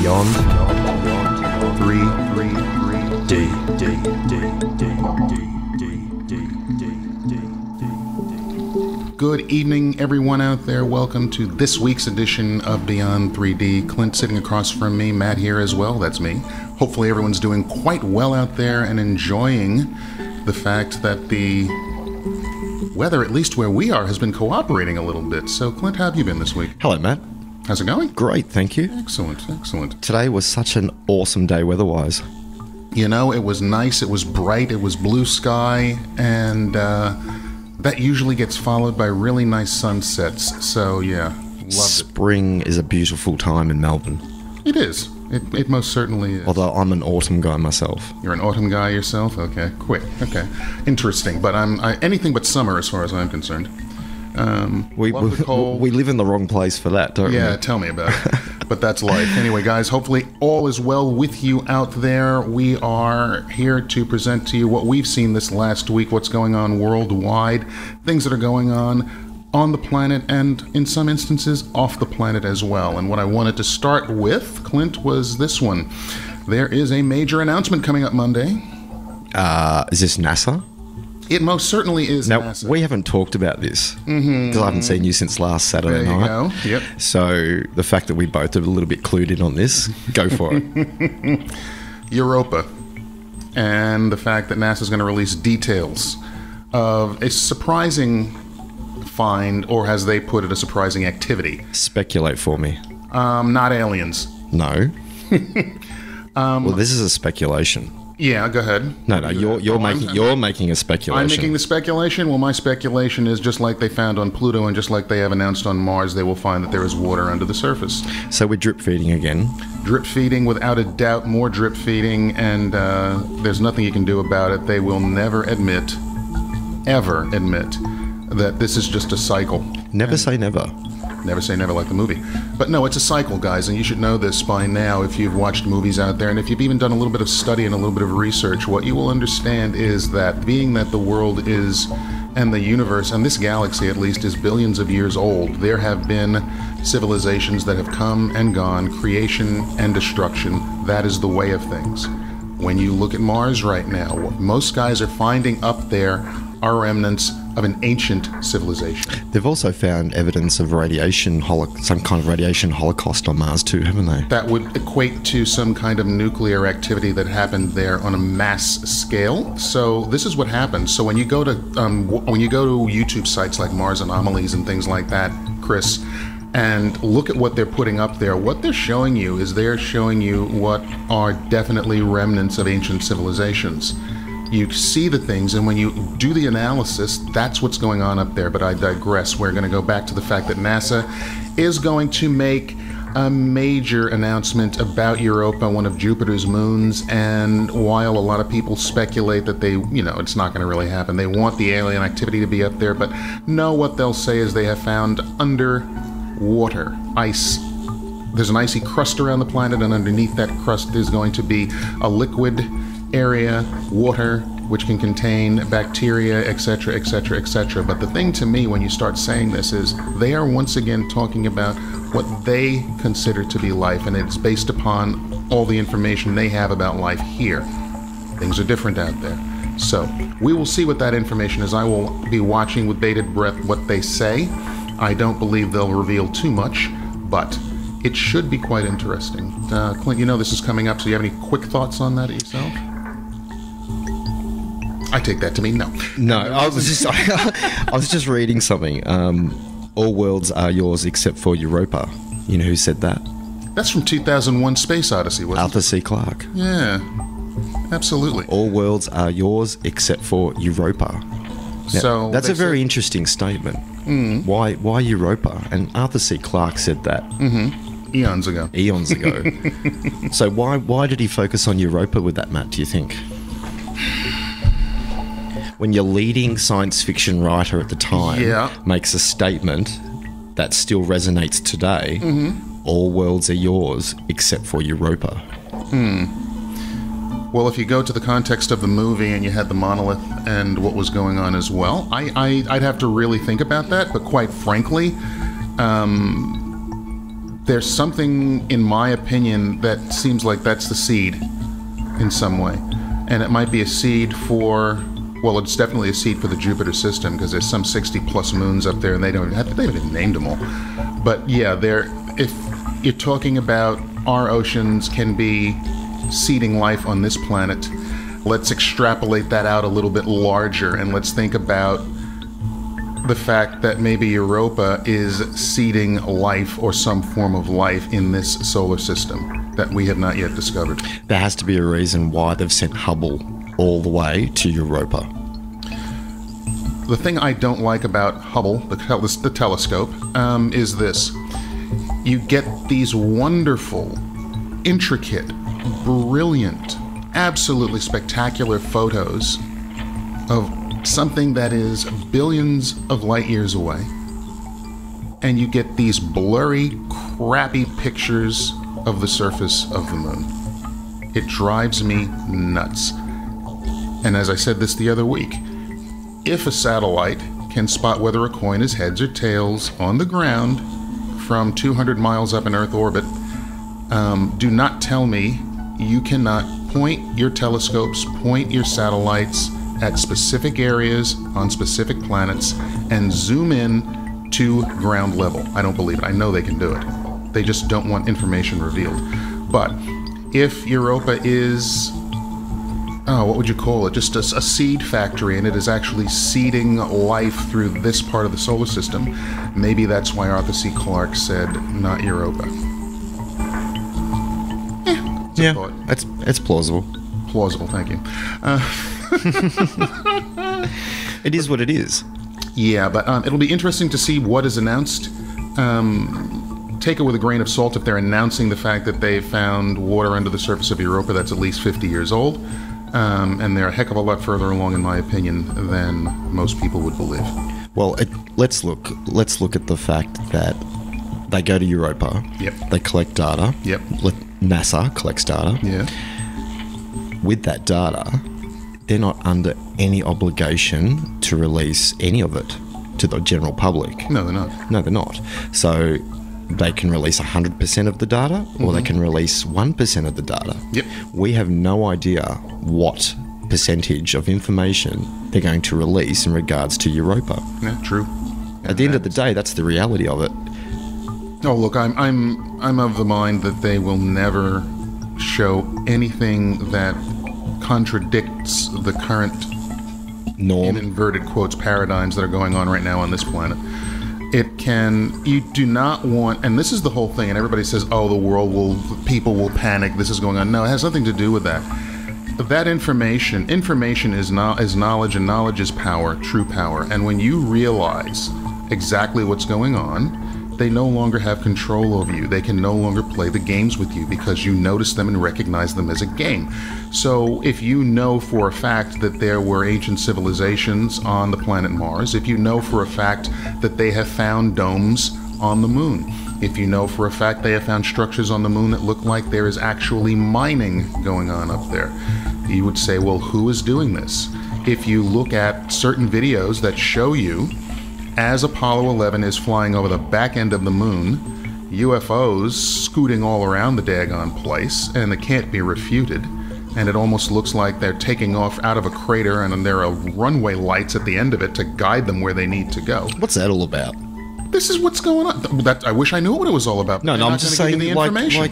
Beyond 3D. Good evening, everyone out there. Welcome to this week's edition of Beyond 3D. Clint sitting across from me, Matt here as well, that's me. Hopefully everyone's doing quite well out there and enjoying the fact that the weather, at least where we are, has been cooperating a little bit. So, Clint, how have you been this week? Hello, Matt. How's it going? Great, thank you. Excellent. Today was such an awesome day weather-wise. You know, it was nice, it was bright, it was blue sky, and that usually gets followed by really nice sunsets. So, yeah, loved it. Spring is a beautiful time in Melbourne. It is. It most certainly is. Although I'm an autumn guy myself. You're an autumn guy yourself? Okay, quick. Okay, interesting. But I'm anything but summer as far as I'm concerned. We live in the wrong place for that, don't we? Yeah, tell me about it. But that's life. Anyway, guys, hopefully all is well with you out there. We are here to present to you what we've seen this last week, what's going on worldwide, things that are going on the planet, and in some instances off the planet as well. And what I wanted to start with, Clint, was this one. There is a major announcement coming up Monday. Is this NASA? It most certainly is now, NASA. We haven't talked about this because I haven't seen you since last Saturday night. There you go. Yep. So the fact that we both are a little bit clued in on this, go for it. Europa. And the fact that NASA's going to release details of a surprising find, or as they put it, a surprising activity. Speculate for me. Not aliens. No. Well, this is a speculation. Yeah, go ahead. No, you're making a speculation. I'm making the speculation. Well, my speculation is just like they found on Pluto and just like they have announced on Mars, they will find that there is water under the surface. So we're drip feeding again. Drip feeding, without a doubt, more drip feeding, and there's nothing you can do about it. They will never ever admit that this is just a cycle. Never say never. Never say never, like the movie. But no, it's a cycle, guys, and you should know this by now if you've watched movies out there, and if you've even done a little bit of study and a little bit of research. What you will understand is that being that the world is, and the universe, and this galaxy at least, is billions of years old, there have been civilizations that have come and gone, creation and destruction. That is the way of things. When you look at Mars right now, what most guys are finding up there are remnants of an ancient civilization. They've also found evidence of some kind of radiation holocaust on Mars too, haven't they? That would equate to some kind of nuclear activity that happened there on a mass scale. So this is what happens. So when you go to YouTube sites like Mars Anomalies and things like that, Chris, and look at what they're putting up there, what they're showing you is they're showing you what are definitely remnants of ancient civilizations. You see the things, and when you do the analysis, that's what's going on up there. But I digress. We're going to go back to the fact that NASA is going to make a major announcement about Europa, one of Jupiter's moons. And while a lot of people speculate that it's not going to really happen, they want the alien activity to be up there. But no, what they'll say is they have found underwater ice. There's an icy crust around the planet, and underneath that crust is going to be a liquid area, water, which can contain bacteria, etc., etc., etc. But the thing to me when you start saying this is they are once again talking about what they consider to be life, and it's based upon all the information they have about life here. Things are different out there. So we will see what that information is. I will be watching with bated breath what they say. I don't believe they'll reveal too much, but it should be quite interesting. Clint, you know this is coming up, so you have any quick thoughts on that yourself? I take that to mean no. No, I was just reading something. All worlds are yours except for Europa. You know who said that? That's from 2001 Space Odyssey, wasn't it? Arthur C. Clarke. Yeah, absolutely. All worlds are yours except for Europa. Now, so that's a very interesting statement. Mm-hmm. Why Europa? And Arthur C. Clarke said that. Mm-hmm. Eons ago. So why did he focus on Europa with that, Matt, do you think? When your leading science fiction writer at the time makes a statement that still resonates today, all worlds are yours except for Europa. Well, if you go to the context of the movie and you had the monolith and what was going on as well, I'd have to really think about that. But quite frankly, there's something, in my opinion, that seems like that's the seed in some way. And it might be a seed for, well, it's definitely a seed for the Jupiter system, because there's some 60 plus moons up there, and they haven't even named them all. But yeah, if you're talking about our oceans can be seeding life on this planet, let's extrapolate that out a little bit larger, and let's think about the fact that maybe Europa is seeding life or some form of life in this solar system that we have not yet discovered. There has to be a reason why they've sent Hubble all the way to Europa. The thing I don't like about Hubble, the telescope, is this. You get these wonderful, intricate, brilliant, absolutely spectacular photos of something that is billions of light years away, and you get these blurry, crappy pictures of the surface of the moon. It drives me nuts. And as I said this the other week, if a satellite can spot whether a coin is heads or tails on the ground from 200 miles up in Earth orbit, do not tell me you cannot point your telescopes, point your satellites at specific areas on specific planets and zoom in to ground level. I don't believe it. I know they can do it. They just don't want information revealed. But if Europa is, what would you call it? Just a seed factory, and it is actually seeding life through this part of the solar system, maybe that's why Arthur C. Clarke said, not Europa. Yeah, it's plausible. Plausible, thank you. It is what it is. Yeah, but it'll be interesting to see what is announced. Take it with a grain of salt if they're announcing the fact that they found water under the surface of Europa that's at least 50 years old. And they're a heck of a lot further along, in my opinion, than most people would believe. Well, let's look at the fact that they go to Europa. Yep. They collect data. Yep. NASA collects data. Yeah. With that data, they're not under any obligation to release any of it to the general public. No, they're not. No, they're not. So they can release 100% of the data, or they can release 1% of the data. Yep. We have no idea what percentage of information they're going to release in regards to Europa. Yeah, true. At the end of the day, that's the reality of it. Oh, look, I'm of the mind that they will never show anything that contradicts the current norm, in inverted quotes, paradigms that are going on right now on this planet. You do not want, and this is the whole thing, and everybody says, oh, people will panic, this is going on. No, it has nothing to do with that. That information is knowledge, and knowledge is power, true power. And when you realize exactly what's going on, they no longer have control over you. They can no longer play the games with you because you notice them and recognize them as a game. So if you know for a fact that there were ancient civilizations on the planet Mars, if you know for a fact that they have found domes on the moon, if you know for a fact they have found structures on the moon that look like there is actually mining going on up there, you would say, well, who is doing this? If you look at certain videos that show you, as Apollo 11 is flying over the back end of the moon, UFOs scooting all around the daggone place, and it can't be refuted, and it almost looks like they're taking off out of a crater, and there are runway lights at the end of it to guide them where they need to go. What's that all about? This is what's going on. I wish I knew what it was all about. No, I'm just saying, the information.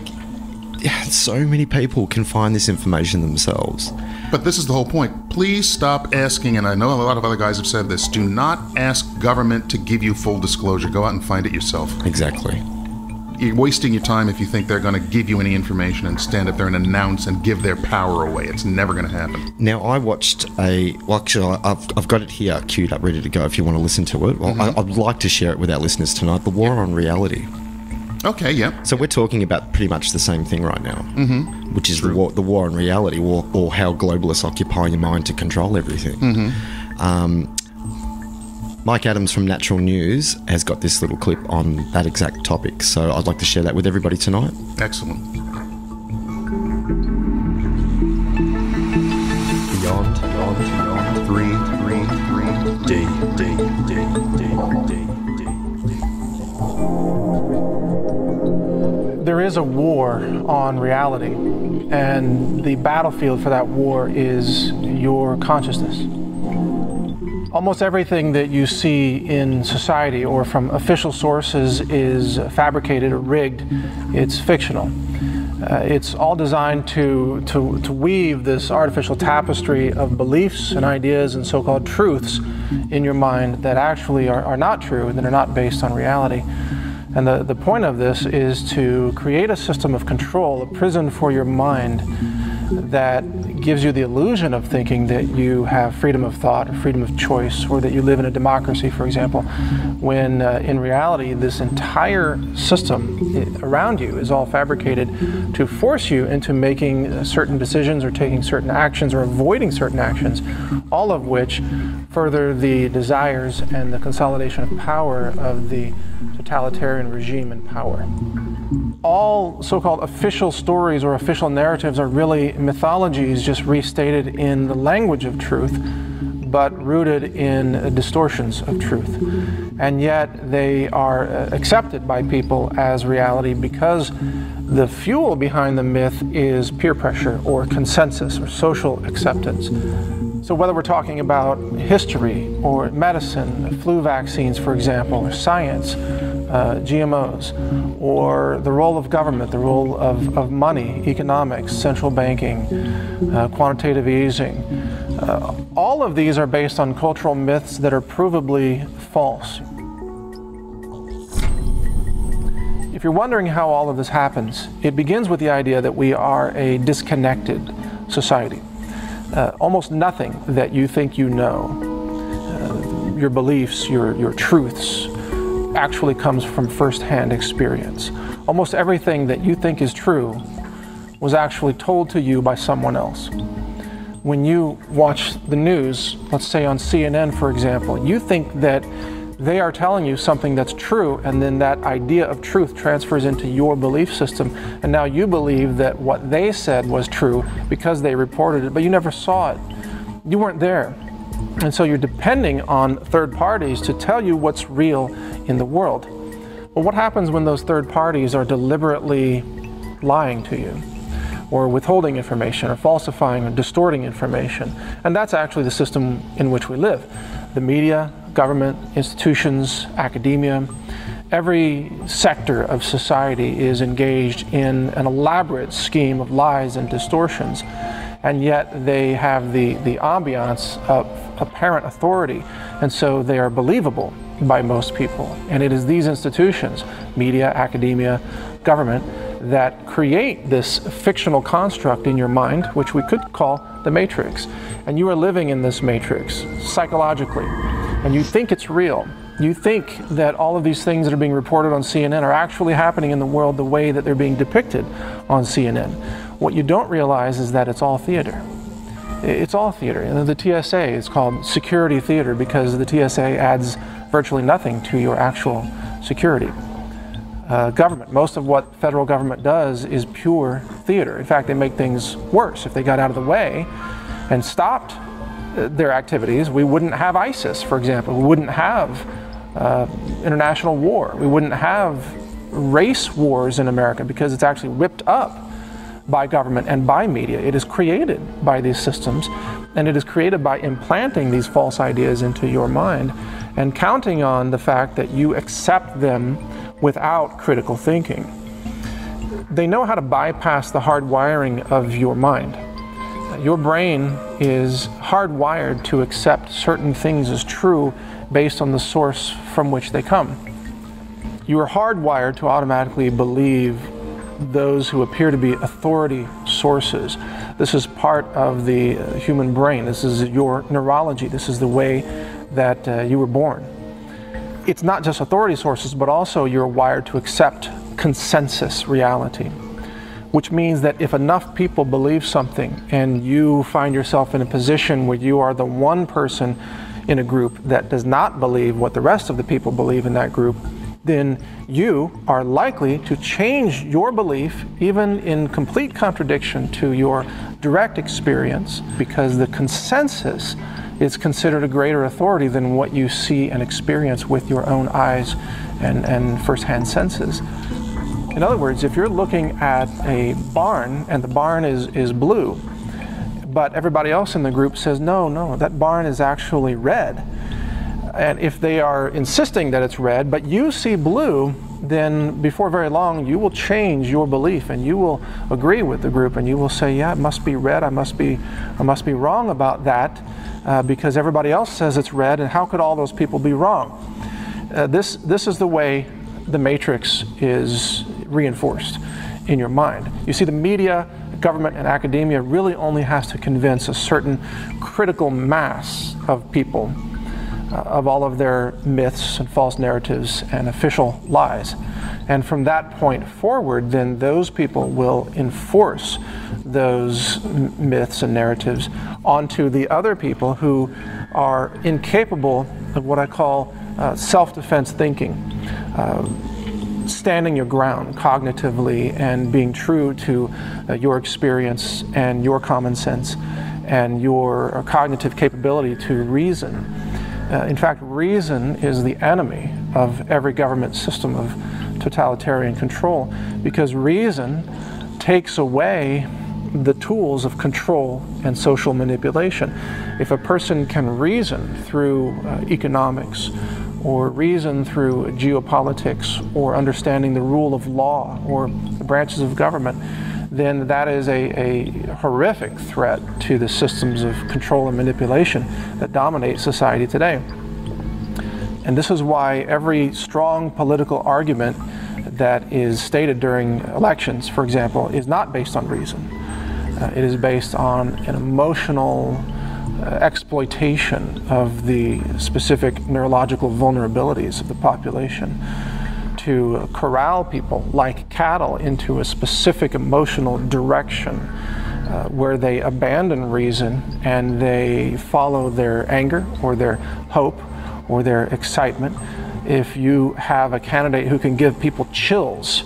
So many people can find this information themselves. But this is the whole point. Please stop asking, and I know a lot of other guys have said this, do not ask government to give you full disclosure. Go out and find it yourself. Exactly. You're wasting your time if you think they're going to give you any information and stand up there and announce and give their power away. It's never going to happen. Now, I watched actually, I've got it here queued up, ready to go if you want to listen to it. Well, I'd like to share it with our listeners tonight. The War on Reality. Okay, yeah. So we're talking about pretty much the same thing right now, which is the war on reality, or how globalists occupy your mind to control everything. Mike Adams from Natural News has got this little clip on that exact topic, so I'd like to share that with everybody tonight. Excellent. Beyond 333 D. There is a war on reality, and the battlefield for that war is your consciousness. Almost everything that you see in society or from official sources is fabricated or rigged. It's fictional. It's all designed to weave this artificial tapestry of beliefs and ideas and so-called truths in your mind that actually are not true and that are not based on reality. And the point of this is to create a system of control, a prison for your mind that gives you the illusion of thinking that you have freedom of thought or freedom of choice, or that you live in a democracy, for example, when in reality this entire system around you is all fabricated to force you into making certain decisions or taking certain actions or avoiding certain actions, all of which further the desires and the consolidation of power of the totalitarian regime in power. All so-called official stories or official narratives are really mythologies just restated in the language of truth, but rooted in distortions of truth. And yet they are accepted by people as reality because the fuel behind the myth is peer pressure or consensus or social acceptance. So whether we're talking about history or medicine, flu vaccines, for example, or science, GMOs, or the role of government, the role of money, economics, central banking, quantitative easing, all of these are based on cultural myths that are provably false. If you're wondering how all of this happens, it begins with the idea that we are a disconnected society. Almost nothing that you think you know, your beliefs, your truths, actually comes from first-hand experience. Almost everything that you think is true was actually told to you by someone else. When you watch the news, let's say on CNN, for example, you think that they are telling you something that's true, and then that idea of truth transfers into your belief system, and now you believe that what they said was true because they reported it, but you never saw it. You weren't there. And so you're depending on third parties to tell you what's real in the world. Well, what happens when those third parties are deliberately lying to you, or withholding information, or falsifying, or distorting information? And that's actually the system in which we live. The media, government, institutions, academia, every sector of society is engaged in an elaborate scheme of lies and distortions, and yet they have the ambiance of apparent authority, and so they are believable by most people. And it is these institutions, media, academia, government, that create this fictional construct in your mind, which we could call the matrix. And you are living in this matrix psychologically, and you think it's real. You think that all of these things that are being reported on CNN are actually happening in the world the way that they're being depicted on CNN. What you don't realize is that it's all theater. It's all theater. And the TSA is called security theater because the TSA adds virtually nothing to your actual security. Government, most of what federal government does is pure theater. In fact, they make things worse. If they got out of the way and stopped their activities, we wouldn't have ISIS, for example. We wouldn't have international war. We wouldn't have race wars in America because it's actually whipped up by government and by media. It is created by these systems, and it is created by implanting these false ideas into your mind and counting on the fact that you accept them without critical thinking. They know how to bypass the hard wiring of your mind. Your brain is hardwired to accept certain things as true based on the source from which they come. You are hardwired to automatically believe those who appear to be authority sources. This is part of the human brain. This is your neurology. This is the way that you were born. It's not just authority sources, but also you're wired to accept consensus reality, which means that if enough people believe something and you find yourself in a position where you are the one person in a group that does not believe what the rest of the people believe in that group, then you are likely to change your belief, even in complete contradiction to your direct experience, because the consensus is considered a greater authority than what you see and experience with your own eyes and first-hand senses. In other words, if you're looking at a barn and the barn is blue, but everybody else in the group says, no, that barn is actually red. And if they are insisting that it's red, but you see blue, then before very long you will change your belief and you will agree with the group and you will say, yeah, it must be red, I must be wrong about that because everybody else says it's red, and how could all those people be wrong? This is the way the matrix is reinforced in your mind. You see, the media, government, and academia really only has to convince a certain critical mass of people of all of their myths and false narratives and official lies. And from that point forward, then those people will enforce those myths and narratives onto the other people who are incapable of what I call self-defense thinking. Standing your ground cognitively and being true to your experience and your common sense and your cognitive capability to reason. In fact, reason is the enemy of every government system of totalitarian control, because reason takes away the tools of control and social manipulation. If a person can reason through economics, or reason through geopolitics, or understanding the rule of law, or the branches of government, then that is a horrific threat to the systems of control and manipulation that dominate society today. And this is why every strong political argument that is stated during elections, for example, is not based on reason. It is based on an emotional exploitation of the specific neurological vulnerabilities of the population to corral people like cattle into a specific emotional direction where they abandon reason and they follow their anger or their hope or their excitement. If you have a candidate who can give people chills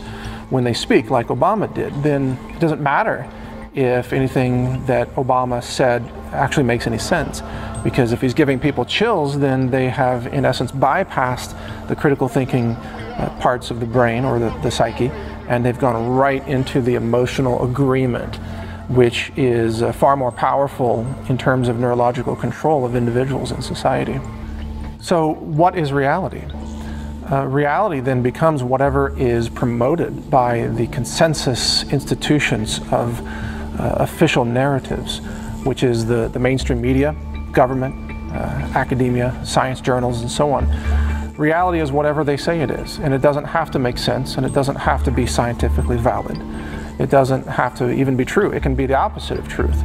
when they speak, like Obama did, then it doesn't matter if anything that Obama said actually makes any sense. Because if he's giving people chills, then they have, in essence, bypassed the critical thinking parts of the brain or the psyche, and they've gone right into the emotional agreement, which is far more powerful in terms of neurological control of individuals in society. So what is reality? Reality then becomes whatever is promoted by the consensus institutions of official narratives, which is the mainstream media, government, academia, science journals, and so on. Reality is whatever they say it is, and it doesn't have to make sense, and it doesn't have to be scientifically valid. It doesn't have to even be true. It can be the opposite of truth.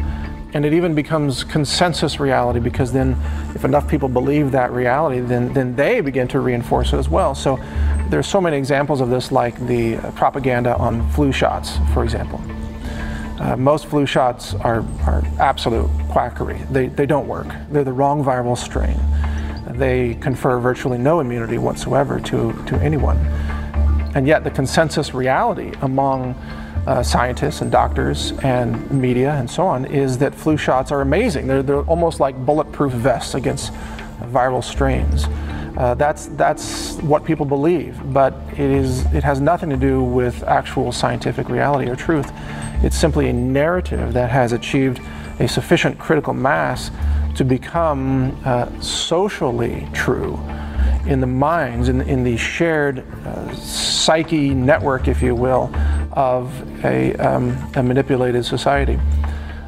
And it even becomes consensus reality, because then if enough people believe that reality, then they begin to reinforce it as well. So there's so many examples of this, like the propaganda on flu shots, for example. Most flu shots are absolute quackery. They don't work. They're the wrong viral strain. They confer virtually no immunity whatsoever to anyone. And yet the consensus reality among scientists and doctors and media and so on is that flu shots are amazing. They're almost like bulletproof vests against viral strains. That's what people believe, but it has nothing to do with actual scientific reality or truth. It's simply a narrative that has achieved a sufficient critical mass to become socially true in the minds, in the shared psyche network, if you will, of a manipulated society.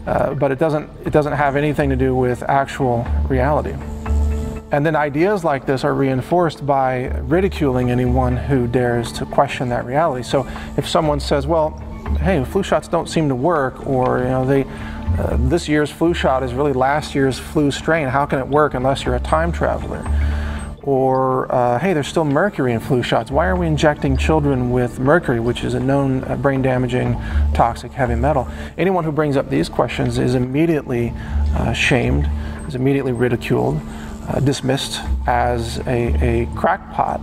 But it doesn't have anything to do with actual reality. And then ideas like this are reinforced by ridiculing anyone who dares to question that reality. So if someone says, well, hey, flu shots don't seem to work, or this year's flu shot is really last year's flu strain, how can it work unless you're a time traveler? Or, hey, there's still mercury in flu shots. Why are we injecting children with mercury, which is a known brain-damaging, toxic heavy metal? Anyone who brings up these questions is immediately shamed, is immediately ridiculed, dismissed as a crackpot,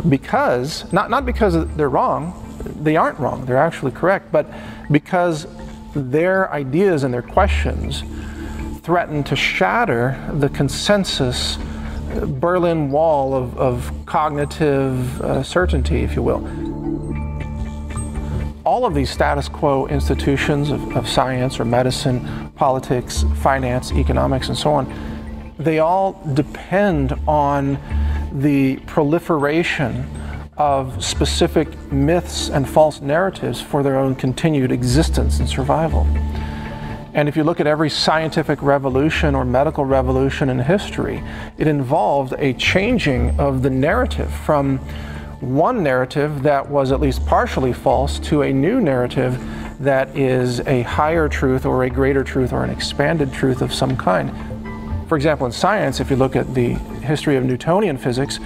because, not because they're wrong, they aren't wrong, they're actually correct, but because their ideas and their questions threaten to shatter the consensus Berlin Wall of cognitive certainty, if you will. all of these status quo institutions of science or medicine, politics, finance, economics, and so on, they all depend on the proliferation of specific myths and false narratives for their own continued existence and survival. And if you look at every scientific revolution or medical revolution in history, it involved a changing of the narrative from one narrative that was at least partially false to a new narrative that is a higher truth or a greater truth or an expanded truth of some kind. For example, in science, if you look at the history of Newtonian physics,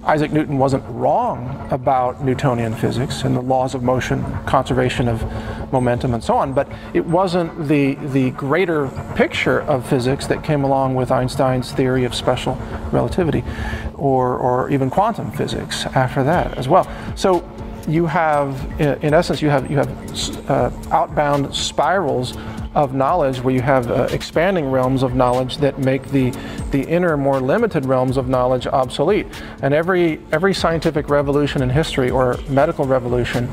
Isaac Newton wasn't wrong about Newtonian physics and the laws of motion, conservation of momentum, and so on, but it wasn't the greater picture of physics that came along with Einstein's theory of special relativity, or even quantum physics after that as well. So you have, in essence, you have outbound spirals of knowledge where you have expanding realms of knowledge that make the inner, more limited realms of knowledge obsolete. And every scientific revolution in history or medical revolution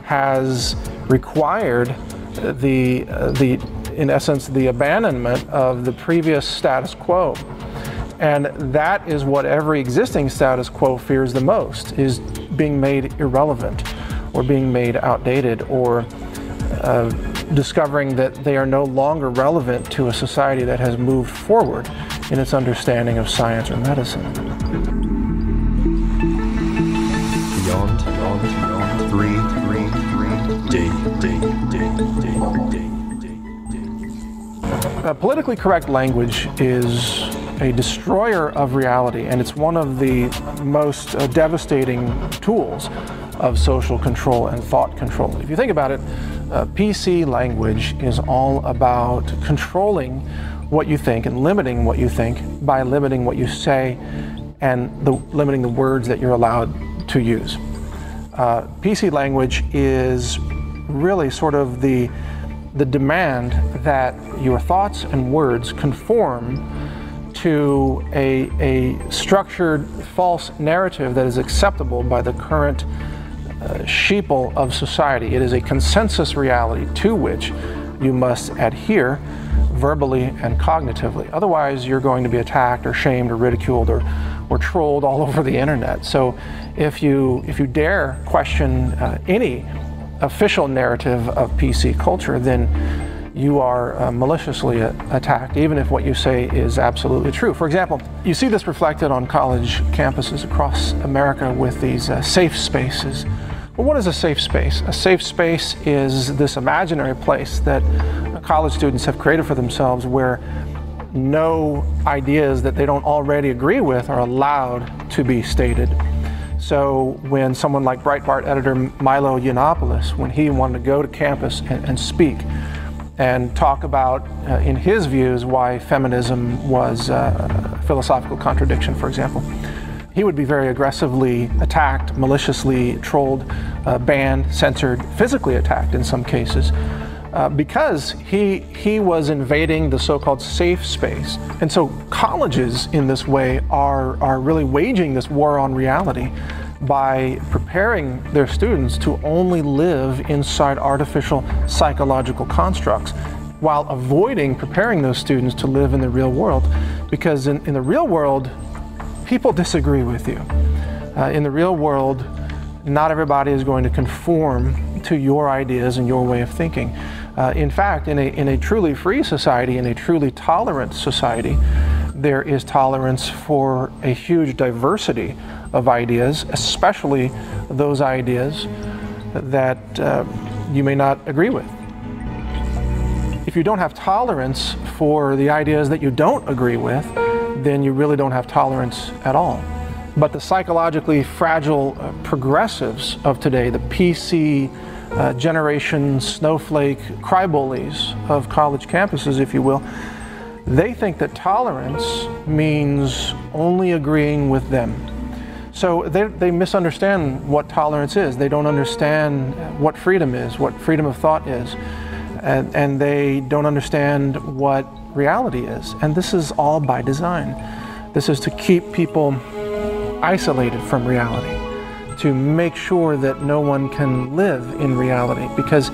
has required in essence, the abandonment of the previous status quo. And that is what every existing status quo fears the most, is being made irrelevant or being made outdated, or discovering that they are no longer relevant to a society that has moved forward in its understanding of science or medicine. Beyond 3D. Politically correct language is a destroyer of reality, and it's one of the most devastating tools of social control and thought control. If you think about it, PC language is all about controlling what you think and limiting what you think by limiting what you say and limiting the words that you're allowed to use. PC language is really sort of the demand that your thoughts and words conform to a structured false narrative that is acceptable by the current sheeple of society. It is a consensus reality to which you must adhere verbally and cognitively. Otherwise, you're going to be attacked or shamed or ridiculed or trolled all over the internet. So if you dare question any official narrative of PC culture, then you are maliciously attacked, even if what you say is absolutely true. For example, you see this reflected on college campuses across America with these safe spaces. Well, what is a safe space? A safe space is this imaginary place that college students have created for themselves where no ideas that they don't already agree with are allowed to be stated. So when someone like Breitbart editor Milo Yiannopoulos, when he wanted to go to campus and speak and talk about, in his views, why feminism was a philosophical contradiction, for example, he would be very aggressively attacked, maliciously trolled, banned, censored, physically attacked in some cases, because he was invading the so-called safe space. And so colleges in this way are really waging this war on reality by preparing their students to only live inside artificial psychological constructs, while avoiding preparing those students to live in the real world. Because in the real world, people disagree with you. In the real world, not everybody is going to conform to your ideas and your way of thinking. In fact, in a truly free society, in a truly tolerant society, there is tolerance for a huge diversity of ideas, especially those ideas that you may not agree with. If you don't have tolerance for the ideas that you don't agree with, then you really don't have tolerance at all. But the psychologically fragile progressives of today, the PC generation snowflake crybullies of college campuses, if you will, they think that tolerance means only agreeing with them. So they misunderstand what tolerance is. They don't understand what freedom is, what freedom of thought is, and they don't understand what reality is. And this is all by design. This is to keep people isolated from reality, to make sure that no one can live in reality. Because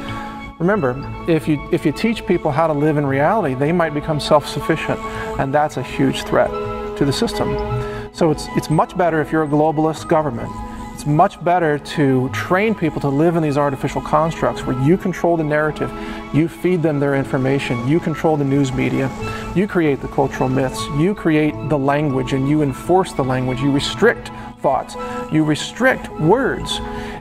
remember, if you teach people how to live in reality, they might become self-sufficient, and that's a huge threat to the system. So it's much better if you're a globalist government. It's much better to train people to live in these artificial constructs where you control the narrative, you feed them their information, you control the news media, you create the cultural myths, you create the language and you enforce the language, you restrict thoughts, you restrict words,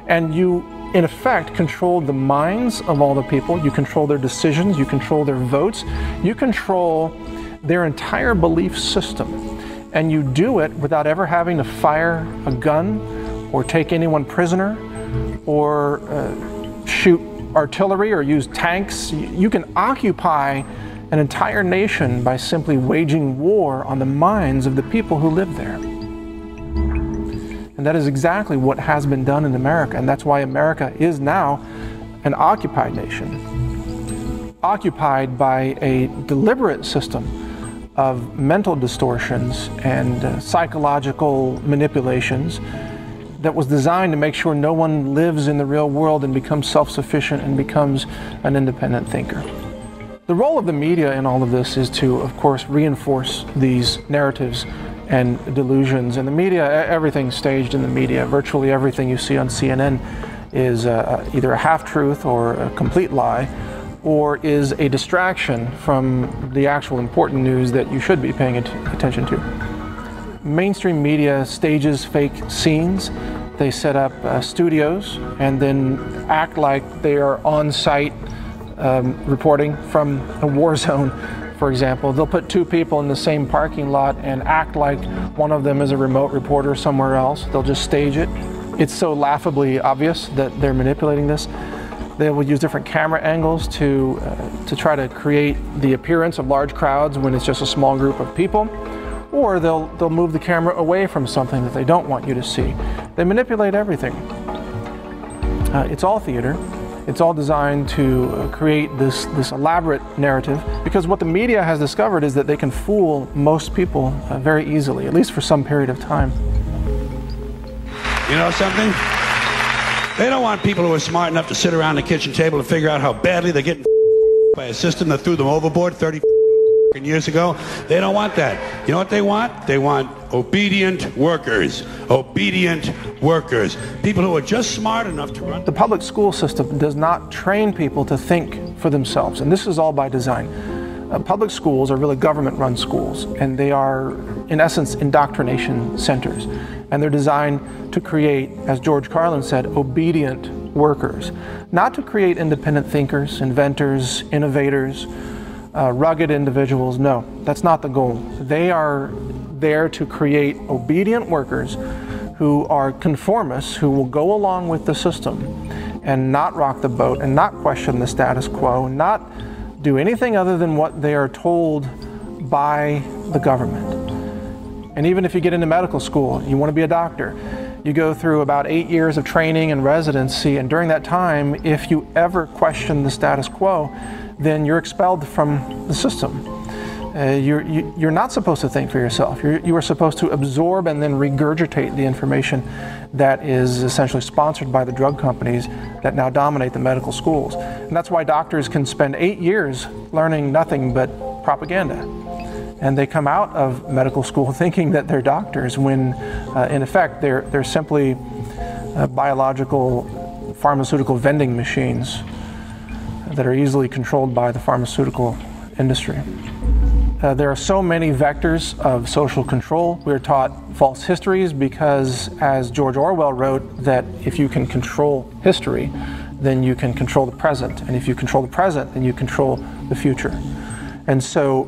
and you in effect control the minds of all the people, you control their decisions, you control their votes, you control their entire belief system. And you do it without ever having to fire a gun or take anyone prisoner, or shoot artillery, or use tanks. You can occupy an entire nation by simply waging war on the minds of the people who live there. And that is exactly what has been done in America, and that's why America is now an occupied nation, occupied by a deliberate system of mental distortions and psychological manipulations that was designed to make sure no one lives in the real world and becomes self-sufficient and becomes an independent thinker. The role of the media in all of this is to, of course, reinforce these narratives and delusions. And the media, everything's staged in the media. Virtually everything you see on CNN is either a half-truth or a complete lie, or is a distraction from the actual important news that you should be paying attention to. Mainstream media stages fake scenes. They set up studios and then act like they are on site reporting from a war zone, for example. They'll put two people in the same parking lot and act like one of them is a remote reporter somewhere else. They'll just stage it. It's so laughably obvious that they're manipulating this. They will use different camera angles to try to create the appearance of large crowds when it's just a small group of people. Or they'll move the camera away from something that they don't want you to see. They manipulate everything. It's all theater. It's all designed to create this elaborate narrative, because what the media has discovered is that they can fool most people very easily, at least for some period of time. You know something? They don't want people who are smart enough to sit around the kitchen table and figure out how badly they're getting by a system that threw them overboard 30 years ago. They don't want that. You know what they want? They want obedient workers. Obedient workers. People who are just smart enough to run. The public school system does not train people to think for themselves, and this is all by design. Public schools are really government-run schools, and they are, in essence, indoctrination centers. And they're designed to create, as George Carlin said, obedient workers. Not to create independent thinkers, inventors, innovators, rugged individuals. No, that's not the goal. They are there to create obedient workers who are conformists, who will go along with the system and not rock the boat and not question the status quo, not do anything other than what they are told by the government. And even if you get into medical school, you want to be a doctor, you go through about 8 years of training and residency, and during that time, if you ever question the status quo, then you're expelled from the system. You're not supposed to think for yourself. You are supposed to absorb and then regurgitate the information that is essentially sponsored by the drug companies that now dominate the medical schools. And that's why doctors can spend 8 years learning nothing but propaganda. And they come out of medical school thinking that they're doctors when, in effect, they're simply biological pharmaceutical vending machines that are easily controlled by the pharmaceutical industry. There are so many vectors of social control. We're taught false histories because, as George Orwell wrote, that if you can control history, then you can control the present. And if you control the present, then you control the future. And so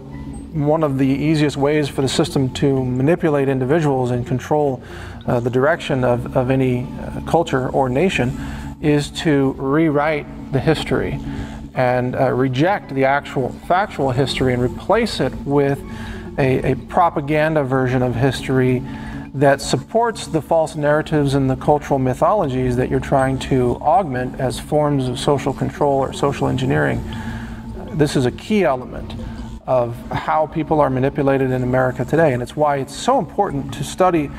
one of the easiest ways for the system to manipulate individuals and control the direction of any culture or nation is to rewrite the history and reject the actual factual history and replace it with a propaganda version of history that supports the false narratives and the cultural mythologies that you're trying to augment as forms of social control or social engineering. This is a key element of how people are manipulated in America today, and it's why it's so important to study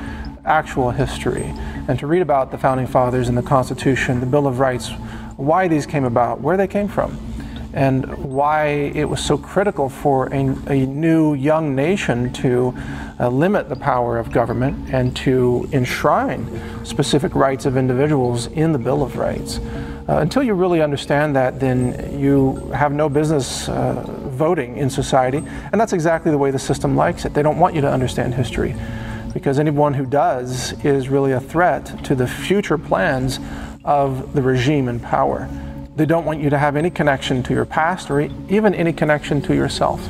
actual history and to read about the Founding Fathers and the Constitution, the Bill of Rights, why these came about, where they came from, and why it was so critical for a new young nation to limit the power of government and to enshrine specific rights of individuals in the Bill of Rights. Until you really understand that, then you have no business voting in society, and that's exactly the way the system likes it. They don't want you to understand history, because anyone who does is really a threat to the future plans of the regime in power. They don't want you to have any connection to your past or even any connection to yourself.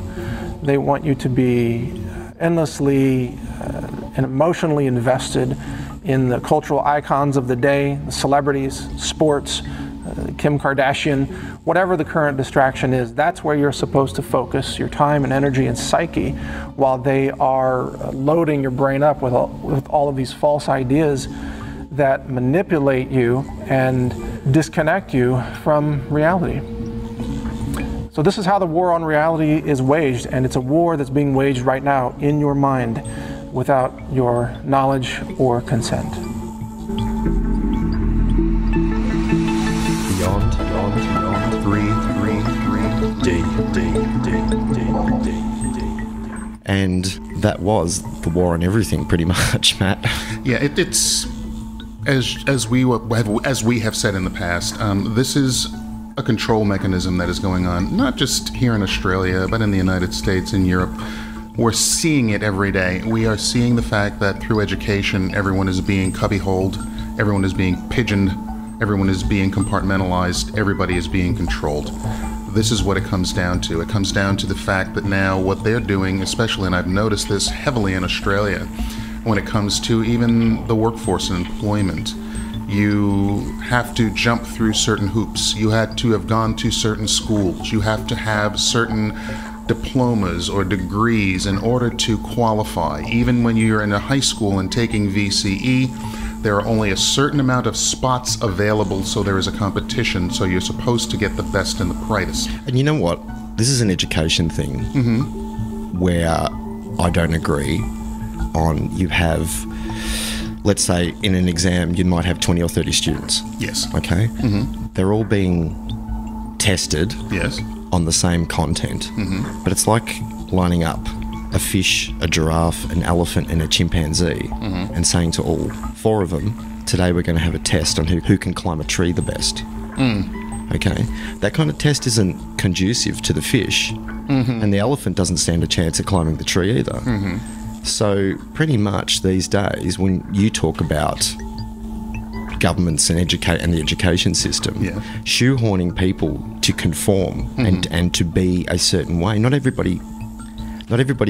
They want you to be endlessly and emotionally invested in the cultural icons of the day, the celebrities, sports, Kim Kardashian, whatever the current distraction is. That's where you're supposed to focus your time and energy and psyche, while they are loading your brain up with all of these false ideas that manipulate you and disconnect you from reality. So this is how the war on reality is waged, and it's a war that's being waged right now in your mind without your knowledge or consent. Beyond 333 D. And that was the war on everything, pretty much, Matt. Yeah, it's as we have said in the past. This is a control mechanism that is going on, not just here in Australia, but in the United States, in Europe. We're seeing it every day. We are seeing the fact that through education, everyone is being cubbyholed, everyone is being pigeoned, everyone is being compartmentalized, everybody is being controlled. This is what it comes down to. It comes down to the fact that now what they're doing, especially, and I've noticed this heavily in Australia, when it comes to even the workforce and employment, you have to jump through certain hoops. You had to have gone to certain schools. You have to have certain diplomas or degrees in order to qualify. Even when you're in a high school and taking VCE, there are only a certain amount of spots available, so there is a competition, so you're supposed to get the best and the brightest. And you know what? This is an education thing where I don't agree on. You have, let's say, in an exam, you might have 20 or 30 students. Yes. Okay? They're all being tested Yes. on the same content. But it's like lining up a fish, a giraffe, an elephant, and a chimpanzee and saying to all four of them, today we're going to have a test on who can climb a tree the best. Okay? That kind of test isn't conducive to the fish, and the elephant doesn't stand a chance at climbing the tree either. So pretty much these days, when you talk about governments and the education system, shoehorning people to conform and to be a certain way, not everybody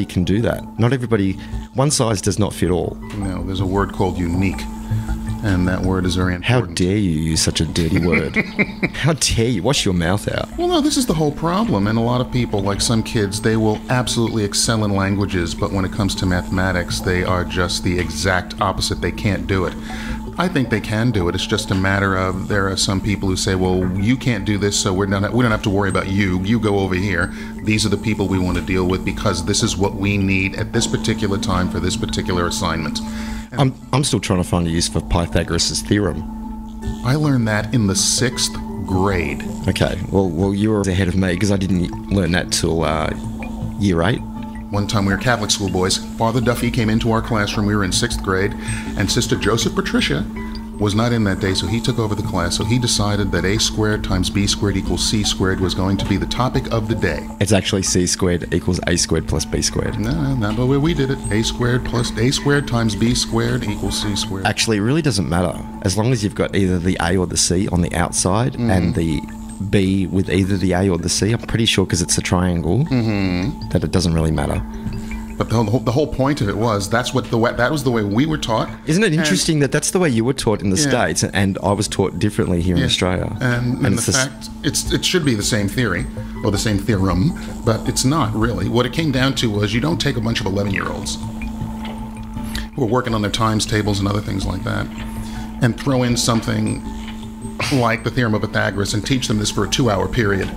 can do that. Not everybody, one size does not fit all. No, there's a word called unique, and that word is very important. How dare you use such a dirty word? How dare you? Wash your mouth out. Well, no, this is the whole problem. And a lot of people, like some kids, they will absolutely excel in languages, but when it comes to mathematics, they are just the exact opposite. They can't do it. I think they can do it. It's just a matter of, there are some people who say, well, you can't do this, so we don't have to worry about you. You go over here. These are the people we want to deal with because this is what we need at this particular time for this particular assignment. I'm still trying to find a use for Pythagoras' theorem. I learned that in the 6th grade. Okay, well, you were ahead of me because I didn't learn that till year 8. One time we were Catholic school boys. Father Duffy came into our classroom. We were in 6th grade, and Sister Joseph Patricia was not in that day, so he took over the class. So he decided that a squared times b squared equals c squared was going to be the topic of the day. It's actually c squared equals a squared plus b squared. No, not the way we did it. A squared times b squared equals c squared. Actually, it really doesn't matter. As long as you've got either the a or the c on the outside and the b with either the a or the c, I'm pretty sure because it's a triangle that it doesn't really matter. But the whole point of it was that was the way we were taught. Isn't it interesting that that's the way you were taught in the States and I was taught differently here in Australia? And the fact, it should be the same theory or the same theorem, but it's not really. What it came down to was you don't take a bunch of 11-year-olds who are working on their times tables and other things like that and throw in something like the theorem of Pythagoras and teach them this for a 2-hour period.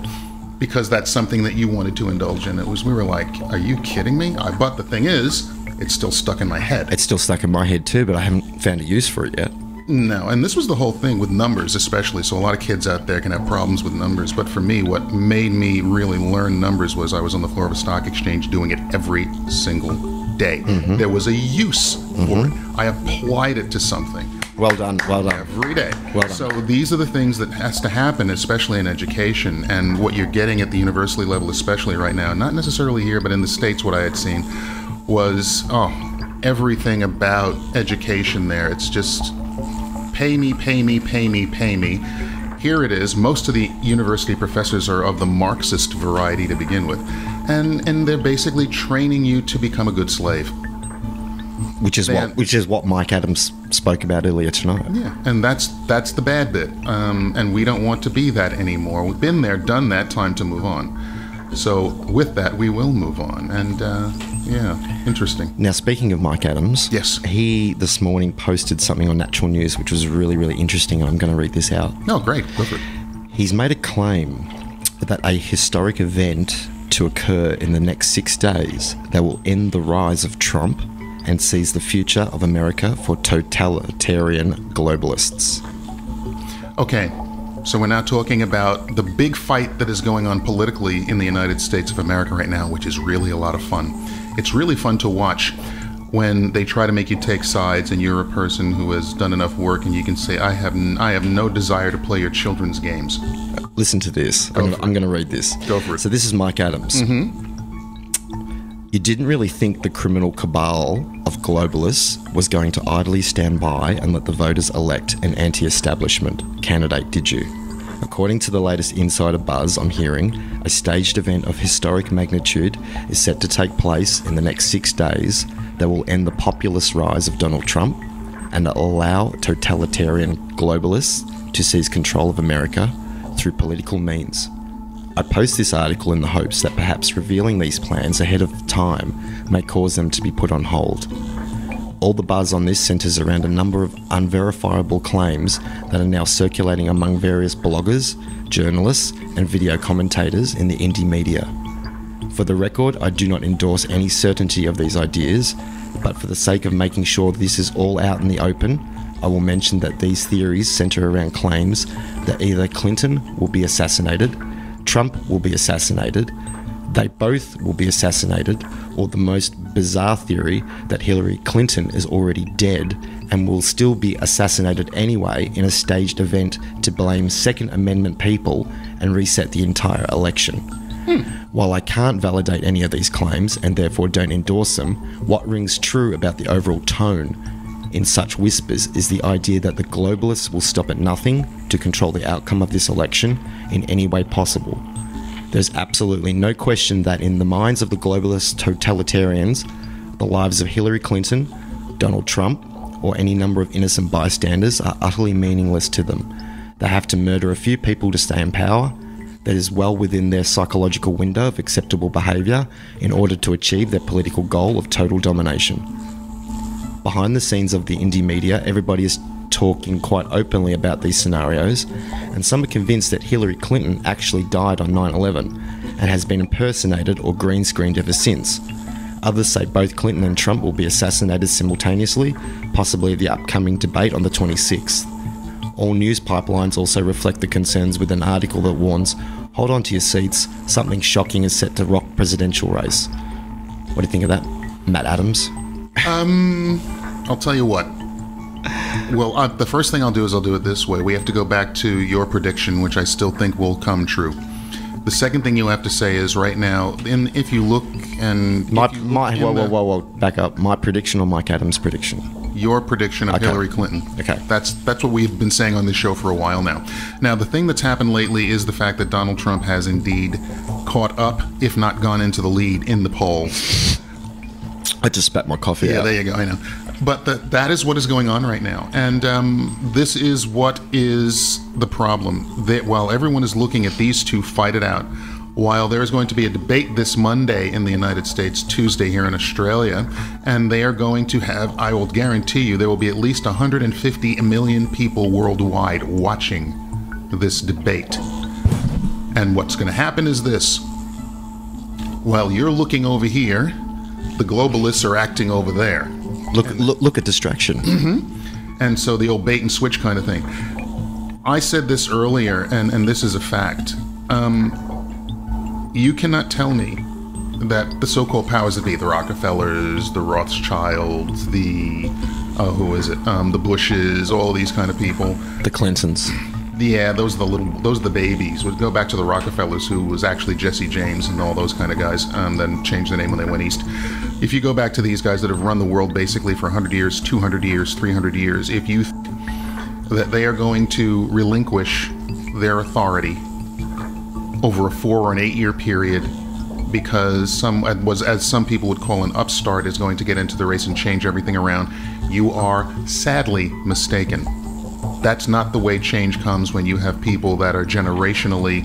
Because that's something that you wanted to indulge in. We were like, are you kidding me? But the thing is, it's still stuck in my head. It's still stuck in my head too, but I haven't found a use for it yet. No, and this was the whole thing with numbers especially. So a lot of kids out there can have problems with numbers. But for me, what made me really learn numbers was I was on the floor of a stock exchange doing it every single day. There was a use for it. I applied it to something. Well done, well done. Every day. Well done. So these are the things that has to happen, especially in education, and what you're getting at the university level, especially right now, not necessarily here, but in the States, what I had seen was, everything about education there. It's just pay me, pay me, pay me, pay me. Here it is. Most of the university professors are of the Marxist variety to begin with, and they're basically training you to become a good slave. Which is what Mike Adams spoke about earlier tonight. Yeah, and that's the bad bit. And we don't want to be that anymore. We've been there, done that, time to move on. So with that, we will move on. And interesting. Now, speaking of Mike Adams, yes, he this morning posted something on Natural News which was really, really interesting. I'm going to read this out. Oh, great. Go for it. He's made a claim that a historic event to occur in the next 6 days that will end the rise of Trump and seize the future of America for totalitarian globalists. Okay, so we're now talking about the big fight that is going on politically in the United States of America right now, which is really a lot of fun. It's really fun to watch when they try to make you take sides and you're a person who has done enough work and you can say, I have no desire to play your children's games. Listen to this. I'm going to read this. Go for it. So this is Mike Adams. You didn't really think the criminal cabal of globalists was going to idly stand by and let the voters elect an anti-establishment candidate, did you? According to the latest insider buzz I'm hearing, a staged event of historic magnitude is set to take place in the next 6 days that will end the populist rise of Donald Trump and allow totalitarian globalists to seize control of America through political means. I post this article in the hopes that perhaps revealing these plans ahead of time may cause them to be put on hold. All the buzz on this centres around a number of unverifiable claims that are now circulating among various bloggers, journalists and video commentators in the indie media. For the record, I do not endorse any certainty of these ideas, but for the sake of making sure this is all out in the open, I will mention that these theories centre around claims that either Clinton will be assassinated, Trump will be assassinated, they both will be assassinated, or the most bizarre theory that Hillary Clinton is already dead and will still be assassinated anyway in a staged event to blame Second Amendment people and reset the entire election. While I can't validate any of these claims and therefore don't endorse them, what rings true about the overall tone in such whispers is the idea that the globalists will stop at nothing to control the outcome of this election in any way possible. There's absolutely no question that in the minds of the globalist totalitarians, the lives of Hillary Clinton, Donald Trump, or any number of innocent bystanders are utterly meaningless to them. They have to murder a few people to stay in power. That is well within their psychological window of acceptable behaviour in order to achieve their political goal of total domination. Behind the scenes of the indie media, everybody is talking quite openly about these scenarios, and some are convinced that Hillary Clinton actually died on 9/11 and has been impersonated or green screened ever since. Others say both Clinton and Trump will be assassinated simultaneously, possibly at the upcoming debate on the 26th. All news pipelines also reflect the concerns with an article that warns, hold on to your seats, something shocking is set to rock presidential race. What do you think of that, Matt Adams? I'll tell you what. Well, the first thing I'll do is I'll do it this way. We have to go back to your prediction, which I still think will come true. The second thing you'll have to say is right now, if you look and... Whoa, back up. My prediction or Mike Adams' prediction? Your prediction of Hillary Clinton. Okay. That's what we've been saying on this show for a while now. Now, the thing that's happened lately is the fact that Donald Trump has indeed caught up, if not gone into the lead in the polls. I just spat my coffee out. Yeah, there you go, I know. But that is what is going on right now. And this is what is the problem. While everyone is looking at these two fight it out, while there is going to be a debate this Monday in the United States, Tuesday here in Australia, and they are going to have, I will guarantee you, there will be at least 150 million people worldwide watching this debate. And what's going to happen is this. While you're looking over here, The globalists are acting over there. Look at distraction. And so the old bait and switch kind of thing. I said this earlier, and this is a fact. You cannot tell me that the so-called powers that be, the Rockefellers, the Rothschilds, the the Bushes, all these kind of people, The Clintons. yeah, those are the babies. Would go back to the Rockefellers, who was actually Jesse James and all those kind of guys, then changed the name when they went east. If you go back to these guys that have run the world basically for 100 years, 200 years, 300 years, if you that they are going to relinquish their authority over a 4 or an 8 year period because as some people would call an upstart is going to get into the race and change everything around, you are sadly mistaken. That's not the way change comes when you have people that are generationally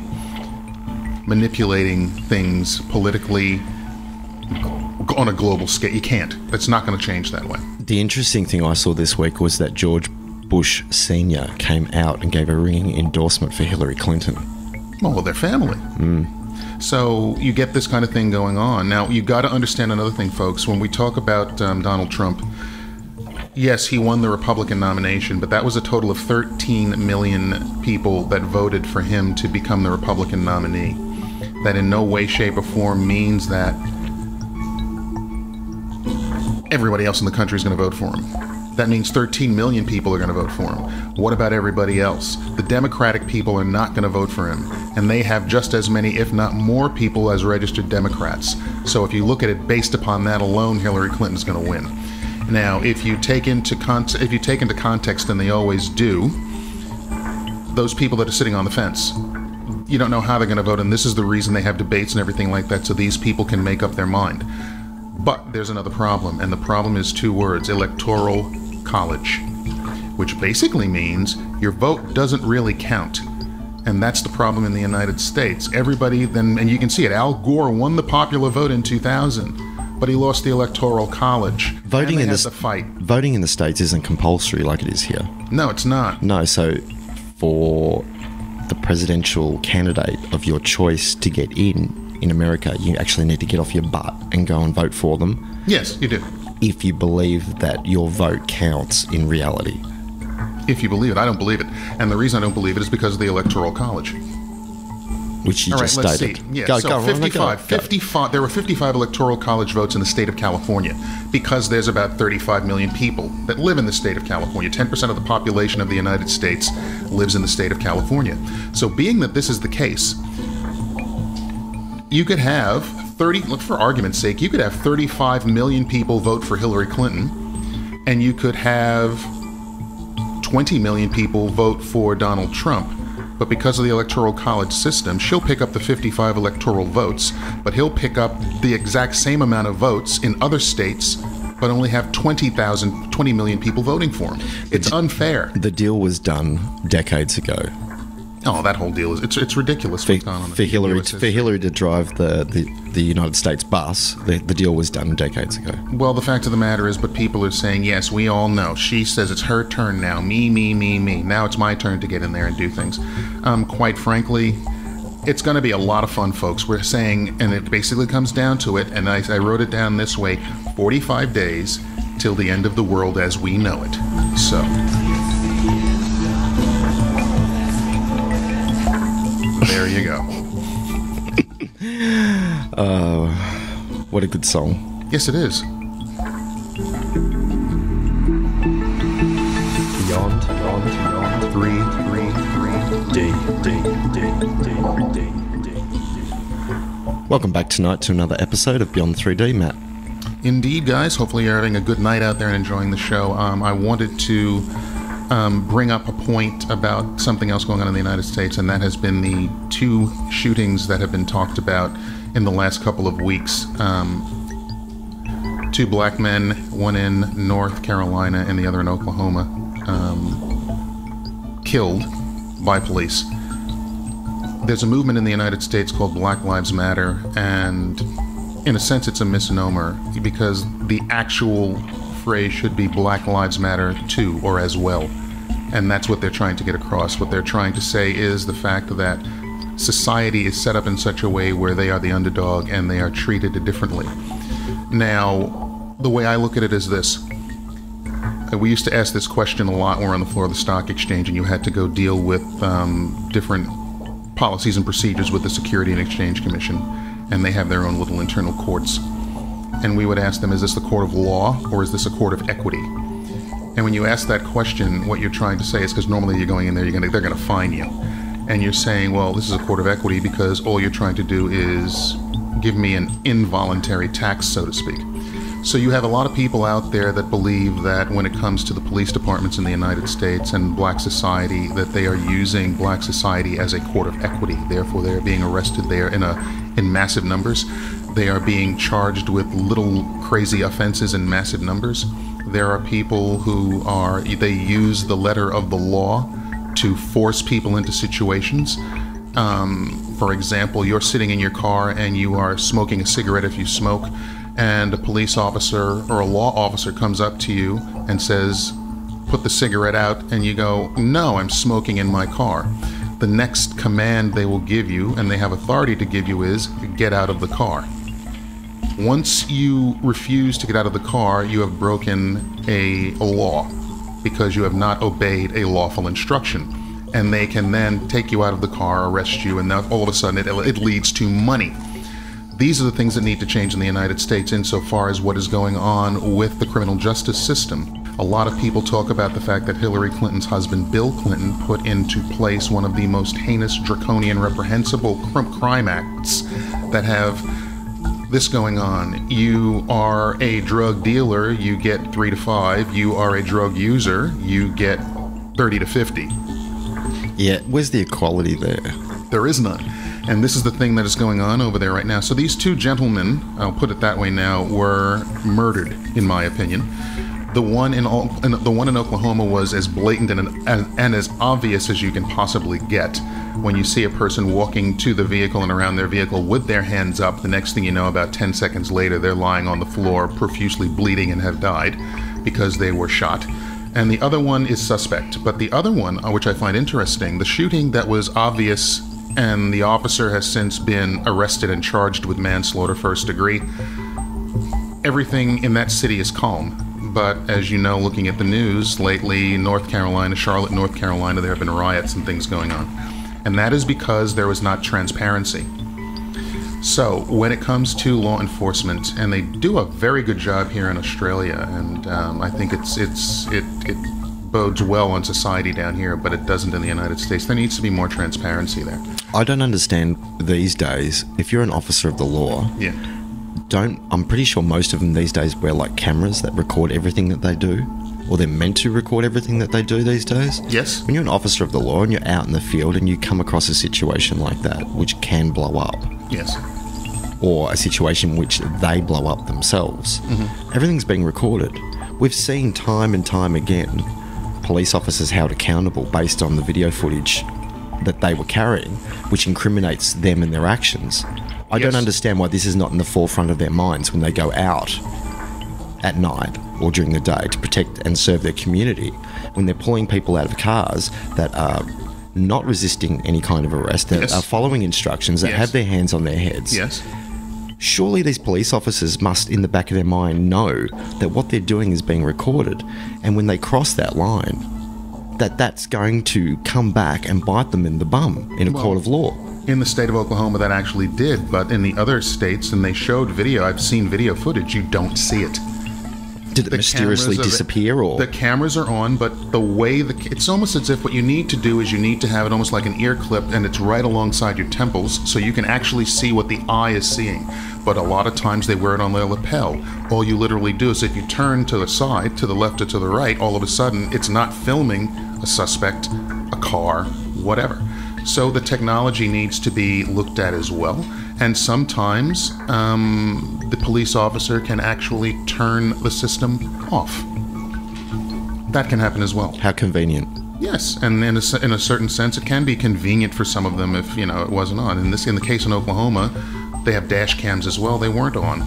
manipulating things politically on a global scale. You can't. That's not going to change that way. The interesting thing I saw this week was that George Bush Sr. came out and gave a ringing endorsement for Hillary Clinton. Well, they're family. So you get this kind of thing going on. Now, you got to understand another thing, folks. When we talk about Donald Trump, yes, he won the Republican nomination, but that was a total of 13 million people that voted for him to become the Republican nominee. That in no way, shape, or form means that everybody else in the country is going to vote for him. That means 13 million people are going to vote for him. What about everybody else? The Democratic people are not going to vote for him, and they have just as many, if not more, people as registered Democrats. So if you look at it based upon that alone, Hillary Clinton's going to win. Now, if you take into context, and they always do, those people that are sitting on the fence, you don't know how they're going to vote, and this is the reason they have debates and everything like that, so these people can make up their mind. But there's another problem, and the problem is 2 words: Electoral College, which basically means your vote doesn't really count. And that's the problem in the United States. Everybody then, and you can see it, Al Gore won the popular vote in 2000, but he lost the Electoral College. Voting in the fight. Voting in the States isn't compulsory like it is here. No, it's not. No, so for the presidential candidate of your choice to get in America, you actually need to get off your butt and go and vote for them. Yes, you do. If you believe that your vote counts in reality. If you believe it. I don't believe it. And the reason I don't believe it is because of the Electoral College. Which you just let's stated. See. Yeah, so 55. There were 55 Electoral College votes in the state of California because there's about 35 million people that live in the state of California. 10% of the population of the United States lives in the state of California. So being that this is the case, you could have for argument's sake, you could have 35 million people vote for Hillary Clinton, and you could have 20 million people vote for Donald Trump. But because of the Electoral College system, she'll pick up the 55 electoral votes, but he'll pick up the exact same amount of votes in other states, but only have 20 million people voting for him. It's unfair. The deal was done decades ago. Oh, that whole deal it's ridiculous. For Hillary to drive the United States bus, the deal was done decades ago. Well, the fact of the matter is, but people are saying, yes, we all know. She says it's her turn now. Me. Now it's my turn to get in there and do things. Quite frankly, it's going to be a lot of fun, folks. We're saying, and it basically comes down to it, and I wrote it down this way: 45 days till the end of the world as we know it. So. There you go. What a good song. Yes, it is. Beyond 3D. Welcome back tonight to another episode of Beyond 3D, Matt. Indeed, guys. Hopefully you're having a good night out there and enjoying the show. I wanted to bring up a point about something else going on in the United States, and that has been the 2 shootings that have been talked about in the last couple of weeks. 2 black men, one in North Carolina and the other in Oklahoma, killed by police. There's a movement in the United States called Black Lives Matter, and in a sense it's a misnomer because the actual phrase should be Black Lives Matter too, or as well. And that's what they're trying to get across. What they're trying to say is the fact that society is set up in such a way where they are the underdog and they are treated differently. Now, the way I look at it is this. We used to ask this question a lot when we were on the floor of the stock exchange, and you had to go deal with different policies and procedures with the Security and Exchange Commission, and they have their own little internal courts. And we would ask them, is this a court of law or is this a court of equity? And when you ask that question, what you're trying to say is, because normally you're going in there, they're going to fine you. And you're saying, well, this is a court of equity because all you're trying to do is give me an involuntary tax, so to speak. So you have a lot of people out there that believe that when it comes to the police departments in the United States and black society, that they are using black society as a court of equity. Therefore, they are being arrested there in massive numbers. They are being charged with little crazy offenses in massive numbers. There are people who they use the letter of the law to force people into situations. For example, you're sitting in your car and you are smoking a cigarette if you smoke, and a police officer or a law officer comes up to you and says, put the cigarette out, and you go, no, I'm smoking in my car. The next command they will give you, and they have authority to give you, is get out of the car. Once you refuse to get out of the car, you have broken a law because you have not obeyed a lawful instruction. And they can then take you out of the car, arrest you, and now all of a sudden it leads to money. These are the things that need to change in the United States insofar as what is going on with the criminal justice system. A lot of people talk about the fact that Hillary Clinton's husband, Bill Clinton, put into place one of the most heinous, draconian, reprehensible crime acts that have this going on. You are a drug dealer, you get 3 to 5. You are a drug user, you get 30 to 50. Yeah, where's the equality there? There is none. And this is the thing that is going on over there right now. So these two gentlemen, I'll put it that way now, were murdered, in my opinion. The one in Oklahoma was as blatant and as obvious as you can possibly get. When you see a person walking to the vehicle and around their vehicle with their hands up, the next thing you know, about 10 seconds later, they're lying on the floor, profusely bleeding and have died because they were shot. And the other one is suspect. But the other one, which I find interesting, the shooting that was obvious, and the officer has since been arrested and charged with manslaughter first degree. Everything in that city is calm. But as you know, looking at the news lately, North Carolina, Charlotte, North Carolina, there have been riots and things going on. And that is because there was not transparency. So when it comes to law enforcement, and they do a very good job here in Australia, and I think it bodes well on society down here, but it doesn't in the United States. There needs to be more transparency there. I don't understand these days, if you're an officer of the law, yeah, I'm pretty sure most of them these days wear like cameras that record everything that they do, or they're meant to record everything that they do these days. Yes. When you're an officer of the law and you're out in the field and you come across a situation like that, which can blow up. Yes. Or a situation in which they blow up themselves. Mm-hmm. Everything's being recorded. We've seen time and time again police officers held accountable based on the video footage that they were carrying, which incriminates them and their actions. I don't understand why this is not in the forefront of their minds when they go out at night or during the day to protect and serve their community, when they're pulling people out of cars that are not resisting any kind of arrest, that are following instructions, that have their hands on their heads. Yes. Surely these police officers must, in the back of their mind, know that what they're doing is being recorded, and when they cross that line, that's going to come back and bite them in the bum in a court of law. In the state of Oklahoma, that actually did, but in the other states, and they showed video, I've seen video footage, you don't see it. Did it mysteriously disappear, or? The cameras are on, but the way it's almost as if what you need to do is you need to have it almost like an ear clip, and it's right alongside your temples, so you can actually see what the eye is seeing. But a lot of times they wear it on their lapel. All you literally do is if you turn to the side, to the left or to the right, all of a sudden it's not filming a suspect, a car, whatever. So the technology needs to be looked at as well. And sometimes the police officer can actually turn the system off. That can happen as well. How convenient. Yes, and in a certain sense, it can be convenient for some of them if, it wasn't on. In the case in Oklahoma, they have dash cams as well. They weren't on.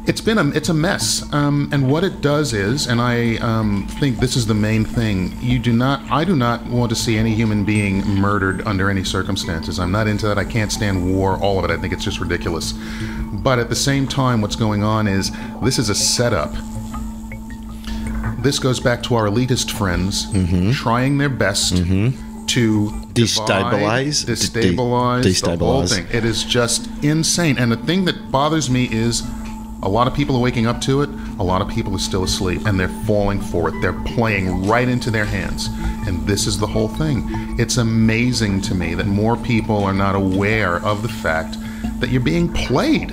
It's a mess, and what it does is, and I think this is the main thing. I do not want to see any human being murdered under any circumstances. I'm not into that. I can't stand war, all of it. I think it's just ridiculous. But at the same time, what's going on is this is a setup. This goes back to our elitist friends trying their best to destabilize the whole thing. It is just insane. And the thing that bothers me is a lot of people are waking up to it. A lot of people are still asleep, and they're falling for it. They're playing right into their hands. And this is the whole thing. It's amazing to me that more people are not aware of the fact that you're being played.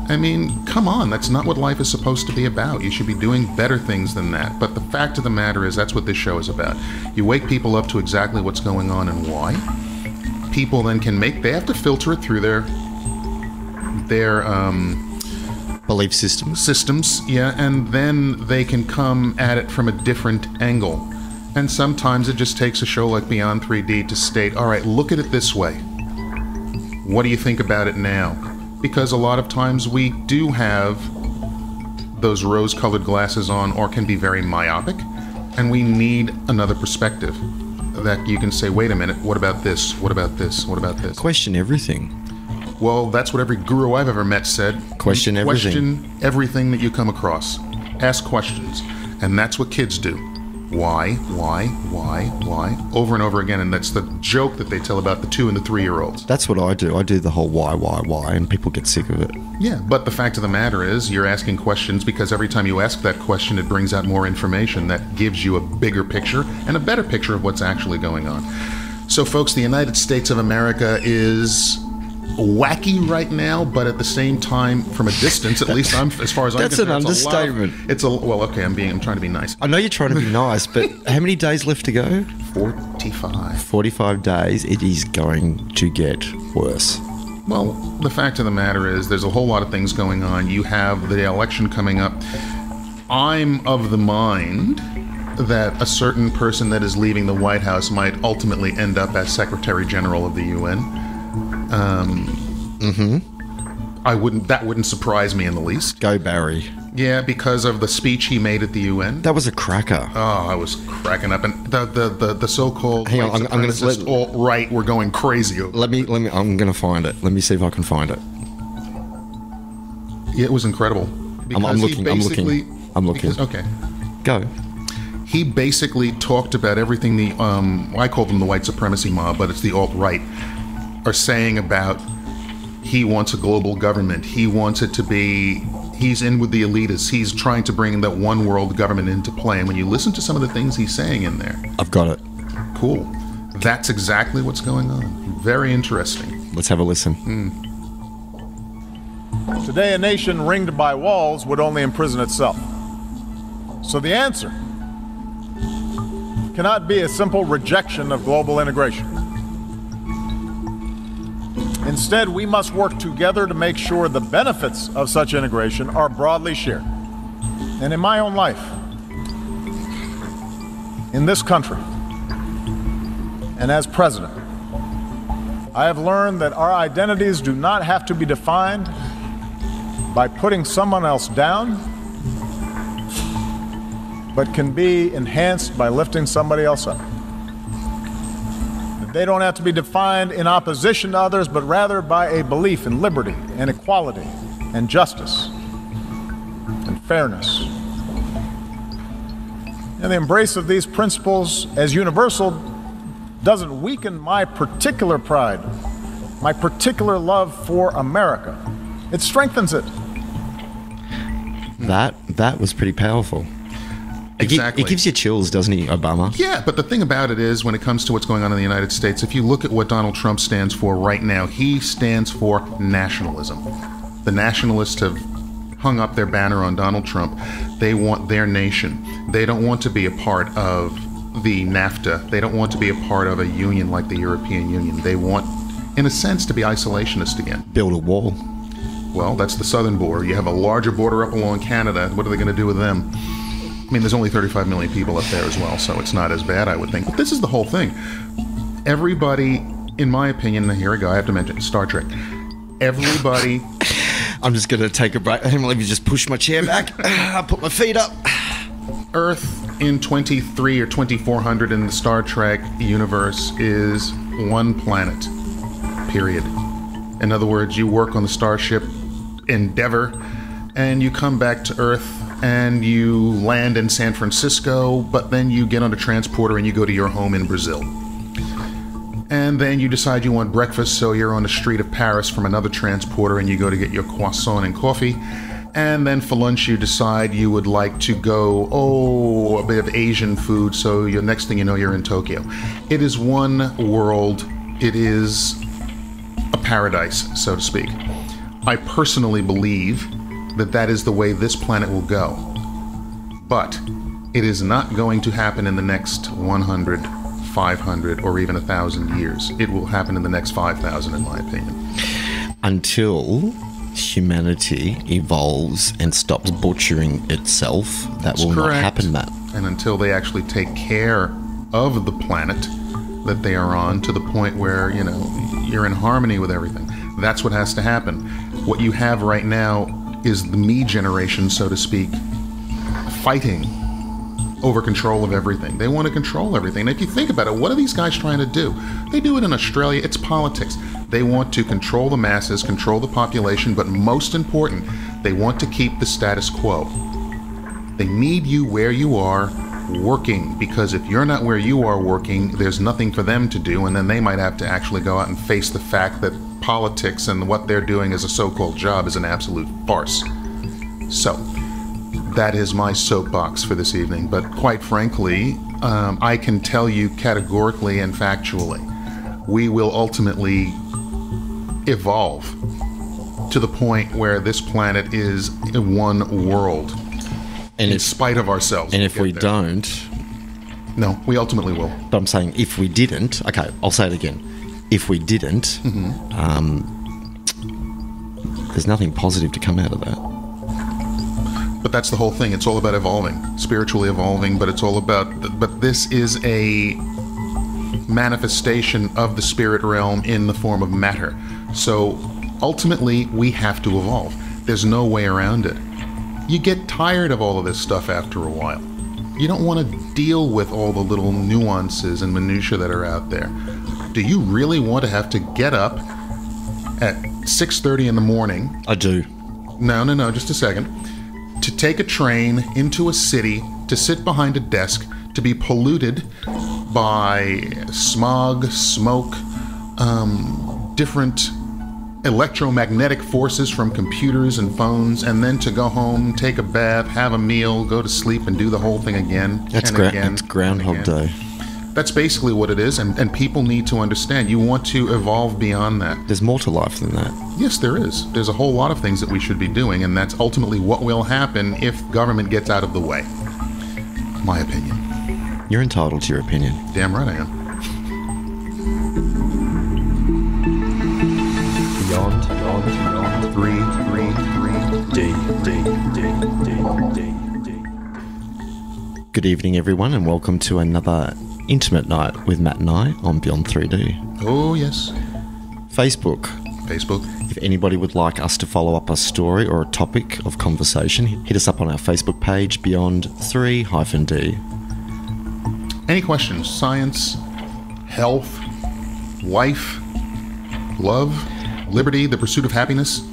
I mean, come on, that's not what life is supposed to be about. You should be doing better things than that. But the fact of the matter is, that's what this show is about. You wake people up to exactly what's going on and why. People then they have to filter it through their belief systems, yeah, and then they can come at it from a different angle. And sometimes it just takes a show like Beyond 3D to state, all right, look at it this way. What do you think about it now? Because a lot of times we do have those rose-colored glasses on, or can be very myopic, and we need another perspective that you can say, wait a minute, what about this? What about this? What about this? Question everything. Well, that's what every guru I've ever met said. Question everything. Question everything that you come across. Ask questions. And that's what kids do. Why? Over and over again. And that's the joke that they tell about the 2 and the 3-year-olds. That's what I do. I do the whole why, and people get sick of it. Yeah, but the fact of the matter is, you're asking questions because every time you ask that question, it brings out more information that gives you a bigger picture and a better picture of what's actually going on. So, folks, the United States of America is wacky right now, but at the same time, from a distance, at least as far as I'm concerned, that's an understatement. Well, okay, I'm trying to be nice. I know you're trying to be nice, but how many days left to go? 45. 45 days. It is going to get worse. Well, the fact of the matter is, there's a whole lot of things going on. You have the election coming up. I'm of the mind that a certain person that is leaving the White House might ultimately end up as Secretary General of the UN. That wouldn't surprise me in the least. Go Barry. Yeah, because of the speech he made at the UN. That was a cracker. Oh, I was cracking up, and the so-called hang on, I'm gonna alt-right were going crazy over. Let me. I'm gonna find it. Let me see if I can find it. Yeah, it was incredible. I'm looking. Okay. Go. He basically talked about everything I call them the white supremacy mob, but it's the alt-right, are saying about he wants a global government. He wants it to be, he's in with the elitists. He's trying to bring that one world government into play. And when you listen to some of the things he's saying in there. I've got it. Cool. That's exactly what's going on. Very interesting. Let's have a listen. Today, a nation ringed by walls would only imprison itself. So the answer cannot be a simple rejection of global integration. Instead, we must work together to make sure the benefits of such integration are broadly shared. And in my own life, in this country, and as president, I have learned that our identities do not have to be defined by putting someone else down, but can be enhanced by lifting somebody else up. They don't have to be defined in opposition to others, but rather by a belief in liberty and equality and justice and fairness. And the embrace of these principles as universal doesn't weaken my particular pride, my particular love for America. It strengthens it. That was pretty powerful. Exactly. It gives you chills, doesn't he, Obama? Yeah, but the thing about it is, when it comes to what's going on in the United States, if you look at what Donald Trump stands for right now, he stands for nationalism. The nationalists have hung up their banner on Donald Trump. They want their nation. They don't want to be a part of the NAFTA. They don't want to be a part of a union like the European Union. They want, in a sense, to be isolationist again. Build a wall. Well, that's the southern border. You have a larger border up along Canada. What are they going to do with them? I mean, there's only 35 million people up there as well, so it's not as bad, I would think. But this is the whole thing. Everybody, in my opinion, here we go, I have to mention Star Trek. Everybody I'm just going to take a break. Let me just push my chair back. I'll put my feet up. Earth in 23 or 2400 in the Star Trek universe is one planet, period. In other words, you work on the starship Endeavor, and you come back to Earth, and you land in San Francisco, but then you get on a transporter and you go to your home in Brazil. And then you decide you want breakfast, so you're on the street of Paris from another transporter, and you go to get your croissant and coffee. And then for lunch, you decide you would like to go, a bit of Asian food, so your next thing you know, you're in Tokyo. It is one world. It is a paradise, so to speak. I personally believe that that is the way this planet will go. But it is not going to happen in the next 100, 500, or even 1,000 years. It will happen in the next 5,000, in my opinion. Until humanity evolves and stops butchering itself, that will not happen, Matt. And until they actually take care of the planet that they are on to the point where, you're in harmony with everything. That's what has to happen. What you have right now is the me generation, so to speak, fighting over control of everything. They want to control everything. And if you think about it, what are these guys trying to do? They do it in Australia. It's politics. They want to control the masses, control the population, but most important, they want to keep the status quo. They need you where you are working, because if you're not where you are working, there's nothing for them to do, and then they might have to actually go out and face the fact that politics and what they're doing as a so-called job is an absolute farce. So, that is my soapbox for this evening, but quite frankly, I can tell you categorically and factually, we will ultimately evolve to the point where this planet is one world, and in spite of ourselves. And if we don't... No, we ultimately will. But I'm saying if we didn't... Okay, I'll say it again. If we didn't, there's nothing positive to come out of that. But that's the whole thing. It's all about evolving, spiritually evolving, but it's all about... But this is a manifestation of the spirit realm in the form of matter. So ultimately, we have to evolve. There's no way around it. You get tired of all of this stuff after a while. You don't want to deal with all the little nuances and minutiae that are out there. Do you really want to have to get up at 6:30 in the morning? I do. No, just a second. To take a train into a city, to sit behind a desk, to be polluted by smog, smoke, different electromagnetic forces from computers and phones, and then to go home, take a bath, have a meal, go to sleep, and do the whole thing again. That's Groundhog Day. That's basically what it is, and people need to understand. You want to evolve beyond that. There's more to life than that. Yes, there is. There's a whole lot of things that we should be doing, and that's ultimately what will happen if government gets out of the way. My opinion. You're entitled to your opinion. Damn right I am. Beyond 333D. Good evening, everyone, and welcome to another intimate night with Matt and I on Beyond 3D. Oh, yes. Facebook. If anybody would like us to follow up a story or a topic of conversation, hit us up on our Facebook page, Beyond 3-D. Any questions? Science, health, life, love, liberty, the pursuit of happiness?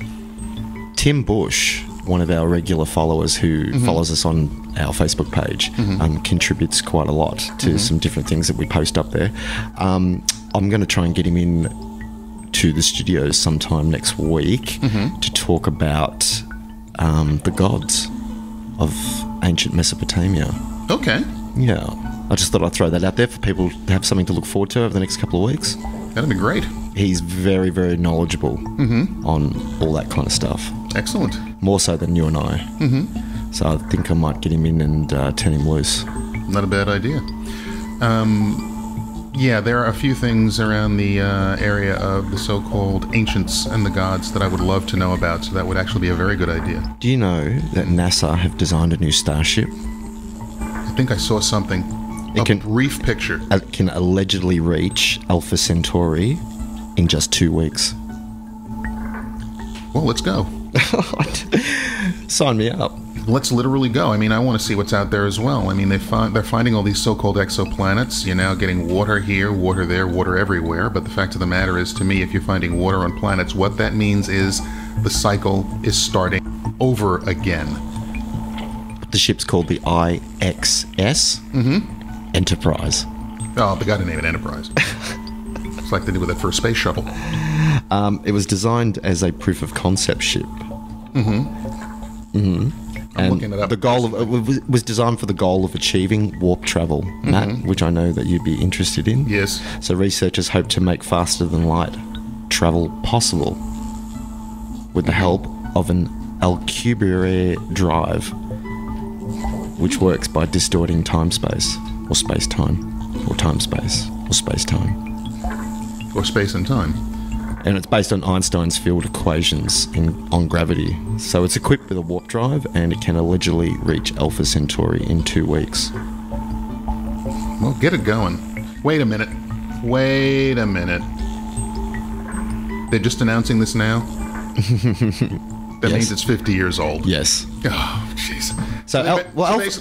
Tim Bush, one of our regular followers who follows us on our Facebook page, contributes quite a lot to some different things that we post up there. I'm going to try and get him in to the studios sometime next week to talk about the gods of ancient Mesopotamia. Okay. Yeah. I just thought I'd throw that out there for people to have something to look forward to over the next couple of weeks. That'd be great. He's very, very knowledgeable on all that kind of stuff. Excellent. More so than you and I. So I think I might get him in and turn him loose. Not a bad idea. Yeah, there are a few things around the area of the so-called ancients and the gods that I would love to know about, so that would actually be a very good idea. Do you know that NASA have designed a new starship? I think I saw something. Brief picture. It can allegedly reach Alpha Centauri in just 2 weeks. Well, let's go. Sign me up. Let's literally go. I mean, I want to see what's out there as well. I mean, they're finding all these so-called exoplanets. You're now getting water here, water there, water everywhere. But the fact of the matter is, to me, if you're finding water on planets, what that means is the cycle is starting over again. The ship's called the IXS Enterprise. Oh, they got to name it Enterprise. It's like they did with that first space shuttle. It was designed as a proof of concept ship. I'm looking it up. The goal of it was designed for the goal of achieving warp travel, Matt, which I know that you'd be interested in. Yes. So researchers hope to make faster than light travel possible with the help of an Alcubierre drive, which works by distorting time-space, or space-time, or time-space, or space-time. Or space and time. And it's based on Einstein's field equations on gravity. So it's equipped with a warp drive, and it can allegedly reach Alpha Centauri in 2 weeks. Well, get it going. Wait a minute. They're just announcing this now? That Yes. means it's 50 years old. Yes. Oh, jeez. So,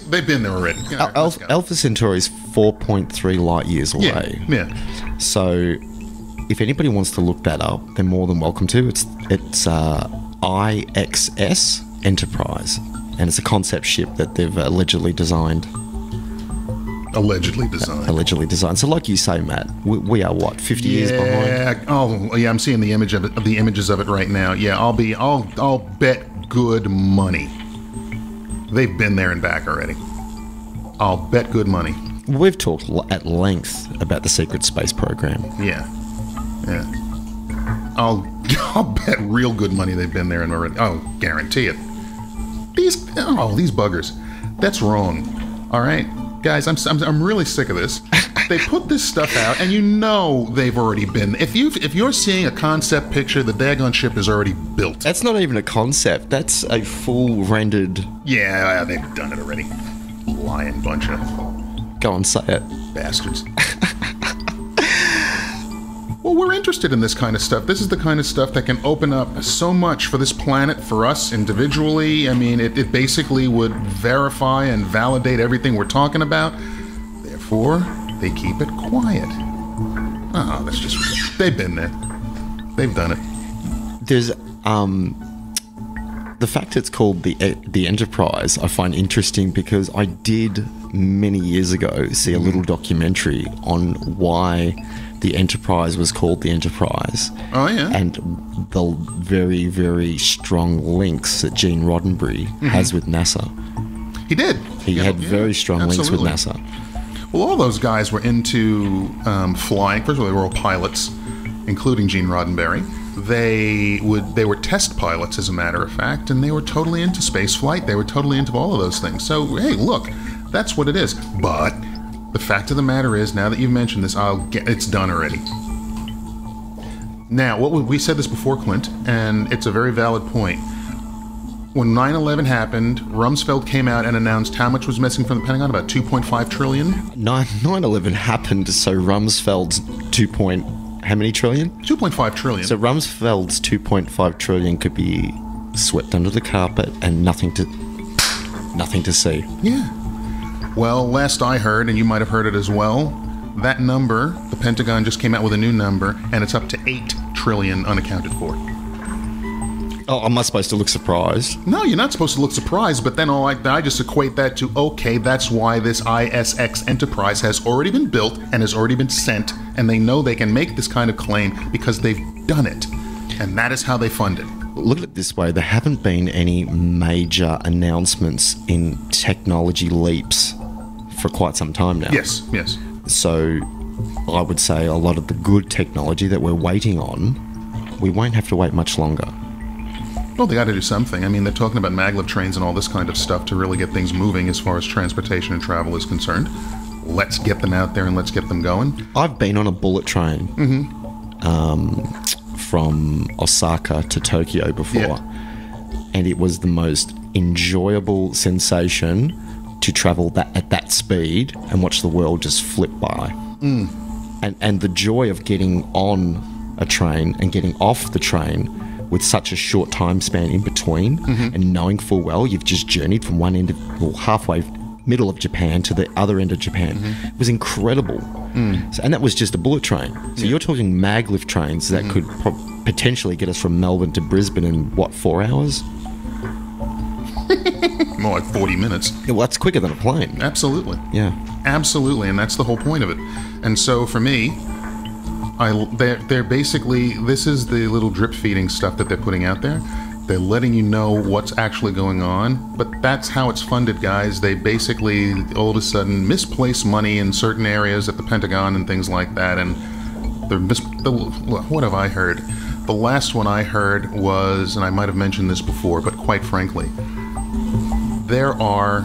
They've been there already. You know, let's go. Alpha Centauri is 4.3 light years away. Yeah. So, if anybody wants to look that up, they're more than welcome to. It's IXS Enterprise, and it's a concept ship that they've allegedly designed. Allegedly designed. So, like you say, Matt, we are what, 50 years behind? Oh, yeah. I'm seeing the images of it right now. Yeah. I'll bet good money they've been there and back already. I'll bet good money. We've talked at length about the secret space program. Yeah. I'll bet real good money they've been there and already. I'll guarantee it. These buggers. That's wrong. All right, guys. I'm really sick of this. They put this stuff out, and you know they've already been. If you're seeing a concept picture, the daggone ship is already built. That's not even a concept. That's a full rendered. Yeah, they've done it already. Lying bunch of Go on, say it. bastards. Well, we're interested in this kind of stuff. This is the kind of stuff that can open up so much for this planet, for us individually. I mean, it basically would verify and validate everything we're talking about. Therefore, they keep it quiet. Oh, that's just ridiculous. They've been there. They've done it. There's the fact it's called the Enterprise I find interesting, because I did many years ago see a little documentary on why the Enterprise was called the Enterprise. Oh, yeah. And the very, very strong links that Gene Roddenberry has with NASA. He did. He had very strong links with NASA. Well, all those guys were into flying. First of all, they were all pilots, including Gene Roddenberry. They were test pilots, as a matter of fact, and they were totally into space flight. They were totally into all of those things. So, hey, look, that's what it is. But the fact of the matter is, now that you've mentioned this, it's done already. Now, we said this before, Clint, and it's a very valid point. When 9/11 happened, Rumsfeld came out and announced how much was missing from the Pentagon, about 2.5 trillion. 9/11 happened, so Rumsfeld's how many trillion? 2.5 trillion. So Rumsfeld's 2.5 trillion could be swept under the carpet and nothing to see. Yeah. Well, last I heard, and you might have heard it as well, that number, the Pentagon just came out with a new number, and it's up to 8 trillion unaccounted for. Oh, am I supposed to look surprised? No, you're not supposed to look surprised, but then I just equate that to, okay, that's why this ISX Enterprise has already been built and has already been sent, and they know they can make this kind of claim because they've done it. And that is how they fund it. Look at it this way, there haven't been any major announcements in technology leaps for quite some time now. Yes. So I would say a lot of the good technology that we're waiting on, we won't have to wait much longer. Well, they got to do something. I mean, they're talking about maglev trains and all this kind of stuff to really get things moving as far as transportation and travel is concerned. Let's get them out there and let's get them going. I've been on a bullet train from Osaka to Tokyo before, and it was the most enjoyable sensation to travel at that speed and watch the world just flip by. And the joy of getting on a train and getting off the train with such a short time span in between, and knowing full well you've just journeyed from one end of, well, halfway middle of Japan to the other end of Japan. It was incredible. So, and that was just a bullet train. So you're talking maglev trains that could potentially get us from Melbourne to Brisbane in, what, 4 hours? More like 40 minutes. Yeah, well, that's quicker than a plane. Absolutely. Yeah. Absolutely, and that's the whole point of it. And so for me, they're basically, this is the little drip feeding stuff that they're putting out there. They're letting you know what's actually going on, but that's how it's funded, guys. They basically all of a sudden misplace money in certain areas at the Pentagon and things like that, and what have I heard? The last one I heard was, and I might have mentioned this before, but quite frankly, there are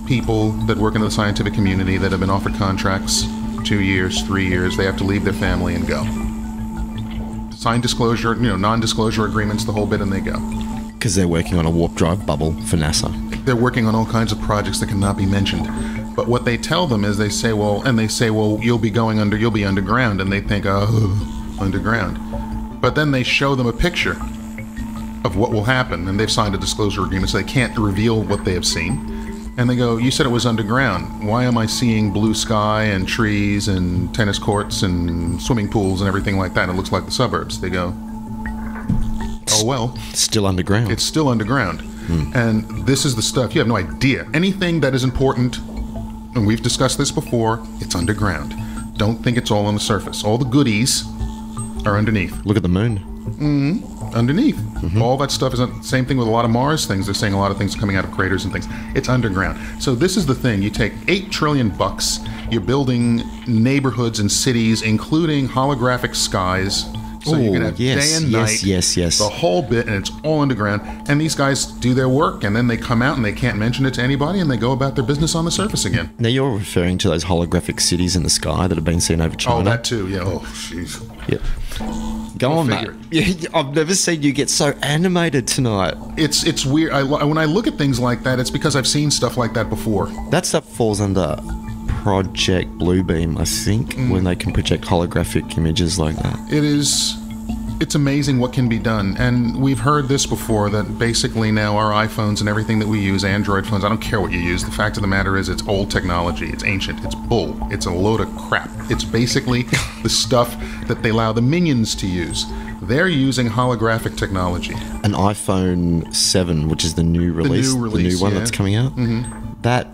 people that work in the scientific community that have been offered contracts 2 years, 3 years. They have to leave their family and go. Sign disclosure, non-disclosure agreements, the whole bit, and they go. Because they're working on a warp drive bubble for NASA. They're working on all kinds of projects that cannot be mentioned. But what they tell them is they say, well, you'll be underground, and they think, oh, underground. But then they show them a picture of what will happen, and they've signed a disclosure agreement, so they can't reveal what they have seen. And they go, you said it was underground. Why am I seeing blue sky and trees and tennis courts and swimming pools and everything like that? It looks like the suburbs. They go, oh, well. Still underground. It's still underground. And this is the stuff. You have no idea. Anything that is important, and we've discussed this before, it's underground. Don't think it's all on the surface. All the goodies are underneath. Look at the moon. Underneath. All that stuff is same thing with a lot of Mars things. They're saying a lot of things coming out of craters and things. It's underground. So this is the thing. You take $8 trillion, you're building neighborhoods and cities, including holographic skies. So you can have day and night, yes. the whole bit, and it's all underground. And these guys do their work, and then they come out and they can't mention it to anybody, and they go about their business on the surface again. Now you're referring to those holographic cities in the sky that have been seen over China. Oh, that too. Yeah. Oh, jeez. Yep. Go on, mate. I've never seen you get so animated tonight. It's weird. When I look at things like that, it's because I've seen stuff like that before. That stuff falls under Project Bluebeam, I think, when they can project holographic images like that. It's amazing what can be done. And we've heard this before, that basically now our iPhones and everything that we use, Android phones, I don't care what you use, the fact of the matter is it's old technology, it's ancient, it's bull, it's a load of crap. It's basically the stuff that they allow the minions to use. They're using holographic technology. An iPhone 7, which is the new release, the new one that's coming out, that,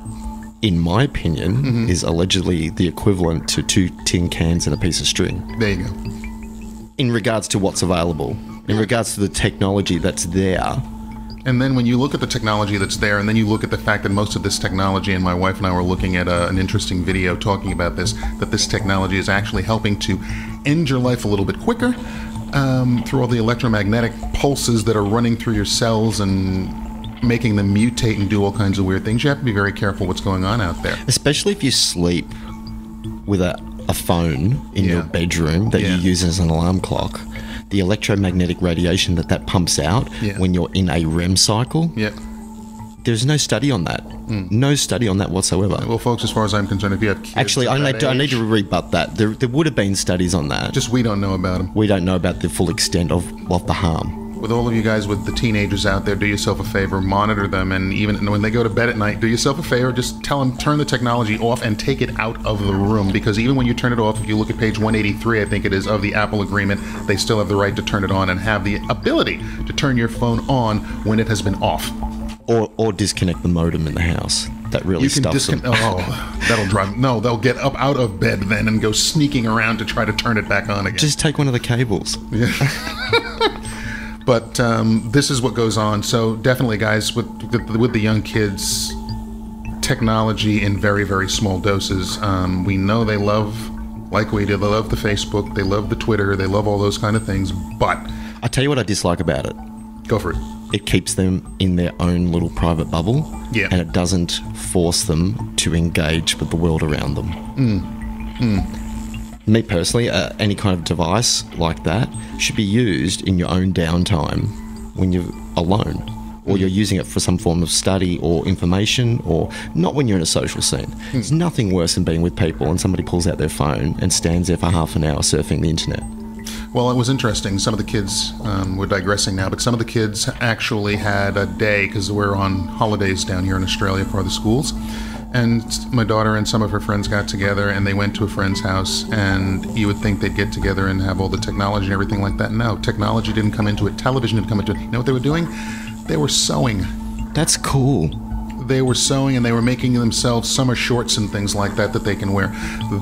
in my opinion, is allegedly the equivalent to 2 tin cans and a piece of string. There you go. In regards to what's available, in regards to the technology that's there. And then when you look at the technology that's there, and then you look at the fact that most of this technology, and my wife and I were looking at an interesting video talking about this, that this technology is actually helping to end your life a little bit quicker through all the electromagnetic pulses that are running through your cells and making them mutate and do all kinds of weird things. You have to be very careful what's going on out there. Especially if you sleep with a phone in your bedroom that you use as an alarm clock. The electromagnetic radiation that pumps out when you're in a REM cycle. There's no study on that. No study on that whatsoever. Well, folks, as far as I'm concerned, if you have kids... Actually, I need to rebut that. There would have been studies on that. Just we don't know about them. We don't know about the full extent of the harm. With all of you guys with the teenagers out there, do yourself a favor, monitor them, and even when they go to bed at night, do yourself a favor, just tell them, turn the technology off and take it out of the room, because even when you turn it off, if you look at page 183, I think it is, of the Apple agreement, they still have the right to turn it on and have the ability to turn your phone on when it has been off. Or disconnect the modem in the house. That really stuffs them. Oh, that'll drive... No, they'll get up out of bed then and go sneaking around to try to turn it back on again. Just take one of the cables. Yeah. But this is what goes on. So definitely, guys, with the young kids, technology in very, very small doses. We know they love, like we do, they love the Facebook, they love the Twitter, they love all those kind of things. But I tell you what I dislike about it. Go for it. It keeps them in their own little private bubble. Yeah. And it doesn't force them to engage with the world around them. Me personally, any kind of device like that should be used in your own downtime when you're alone, or you're using it for some form of study or information, or not when you're in a social scene. There's nothing worse than being with people and somebody pulls out their phone and stands there for half an hour surfing the internet. Well, it was interesting. Some of the kids, we're digressing now, but some of the kids actually had a day, because we're on holidays down here in Australia for the schools. And my daughter and some of her friends got together, and they went to a friend's house, and you would think they'd get together and have all the technology and everything like that. No, technology didn't come into it. Television didn't come into it. You know what they were doing? They were sewing. That's cool. They were sewing, and they were making themselves summer shorts and things like that they can wear.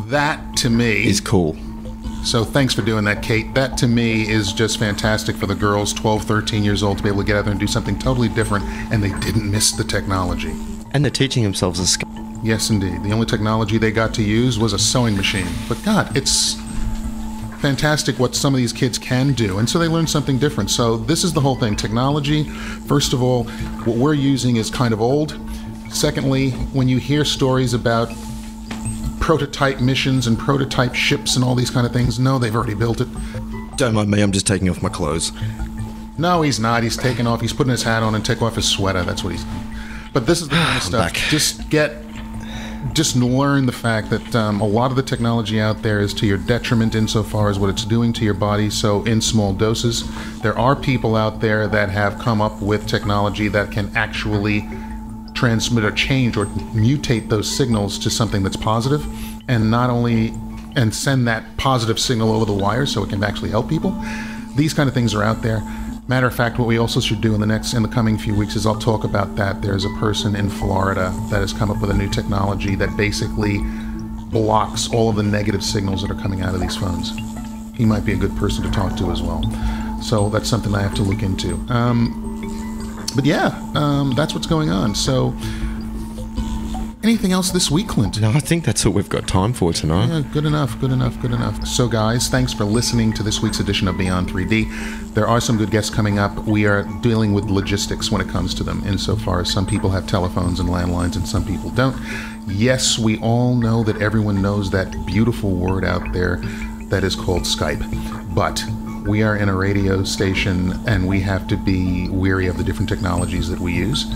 That, to me... is cool. So thanks for doing that, Kate. That, to me, is just fantastic for the girls 12, 13 years old to be able to get out there and do something totally different, and they didn't miss the technology. And they're teaching themselves a skill. Yes, indeed. The only technology they got to use was a sewing machine. But God, it's fantastic what some of these kids can do. And so they learn something different. So this is the whole thing. Technology, first of all, what we're using is kind of old. Secondly, when you hear stories about prototype missions and prototype ships and all these kind of things, no, they've already built it. Don't mind me, I'm just taking off my clothes. No, he's not. He's taking off. He's putting his hat on and take off his sweater. That's what he's doing. But this is the kind of stuff. Back. Just learn the fact that a lot of the technology out there is to your detriment insofar as what it's doing to your body, so in small doses. There are people out there that have come up with technology that can actually transmit or change or mutate those signals to something that's positive, and not only and send that positive signal over the wire so it can actually help people. These kind of things are out there. Matter of fact, what we also should do in the coming few weeks is I'll talk about that. There's a person in Florida that has come up with a new technology that basically blocks all of the negative signals that are coming out of these phones. He might be a good person to talk to as well. So that's something I have to look into. But yeah, that's what's going on. So anything else this week, Clint? No, I think that's all we've got time for tonight. Yeah, good enough. So guys, thanks for listening to this week's edition of Beyond 3D. There are some good guests coming up. We are dealing with logistics when it comes to them, insofar as some people have telephones and landlines and some people don't. Yes, we all know that everyone knows that beautiful word out there that is called Skype. But we are in a radio station, and we have to be weary of the different technologies that we use.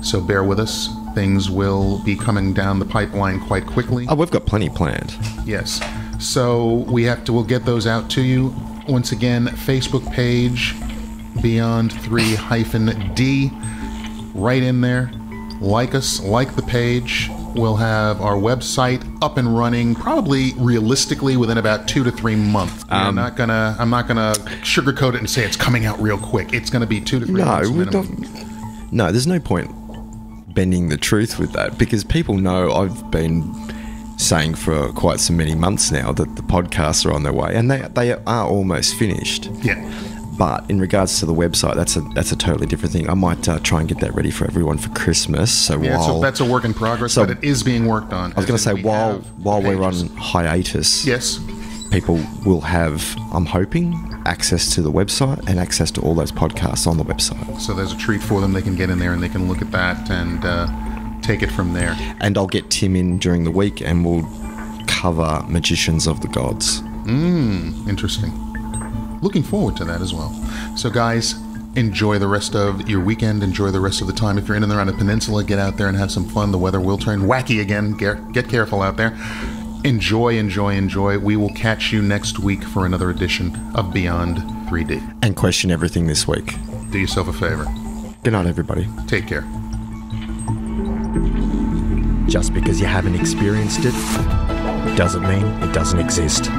So bear with us. Things will be coming down the pipeline quite quickly. Oh, we've got plenty planned. Yes. So we'll get those out to you. Once again, Facebook page, Beyond3-D. Right in there. Like us, like the page. We'll have our website up and running, probably realistically within about 2 to 3 months. I'm not gonna sugarcoat it and say it's coming out real quick. It's gonna be 2 to 3 months minimum. No, there's no point bending the truth with that, because people know I've been saying for quite so many months now that the podcasts are on their way, and they are almost finished. Yeah. But in regards to the website, that's a totally different thing. I might try and get that ready for everyone for Christmas. So that's a work in progress, but it is being worked on. I was going to say, while we're on hiatus, yes, people will have, I'm hoping, access to the website and access to all those podcasts on the website. So there's a treat for them. They can get in there and they can look at that and take it from there. And I'll get Tim in during the week, and we'll cover Magicians of the Gods. Interesting. Looking forward to that as well. So guys, enjoy the rest of your weekend. Enjoy the rest of the time. If you're in and around the peninsula, get out there and have some fun. The weather will turn wacky again. Get careful out there. Enjoy. We will catch you next week for another edition of Beyond 3D. And question everything this week. Do yourself a favor. Good night, everybody. Take care. Just because you haven't experienced it doesn't mean it doesn't exist.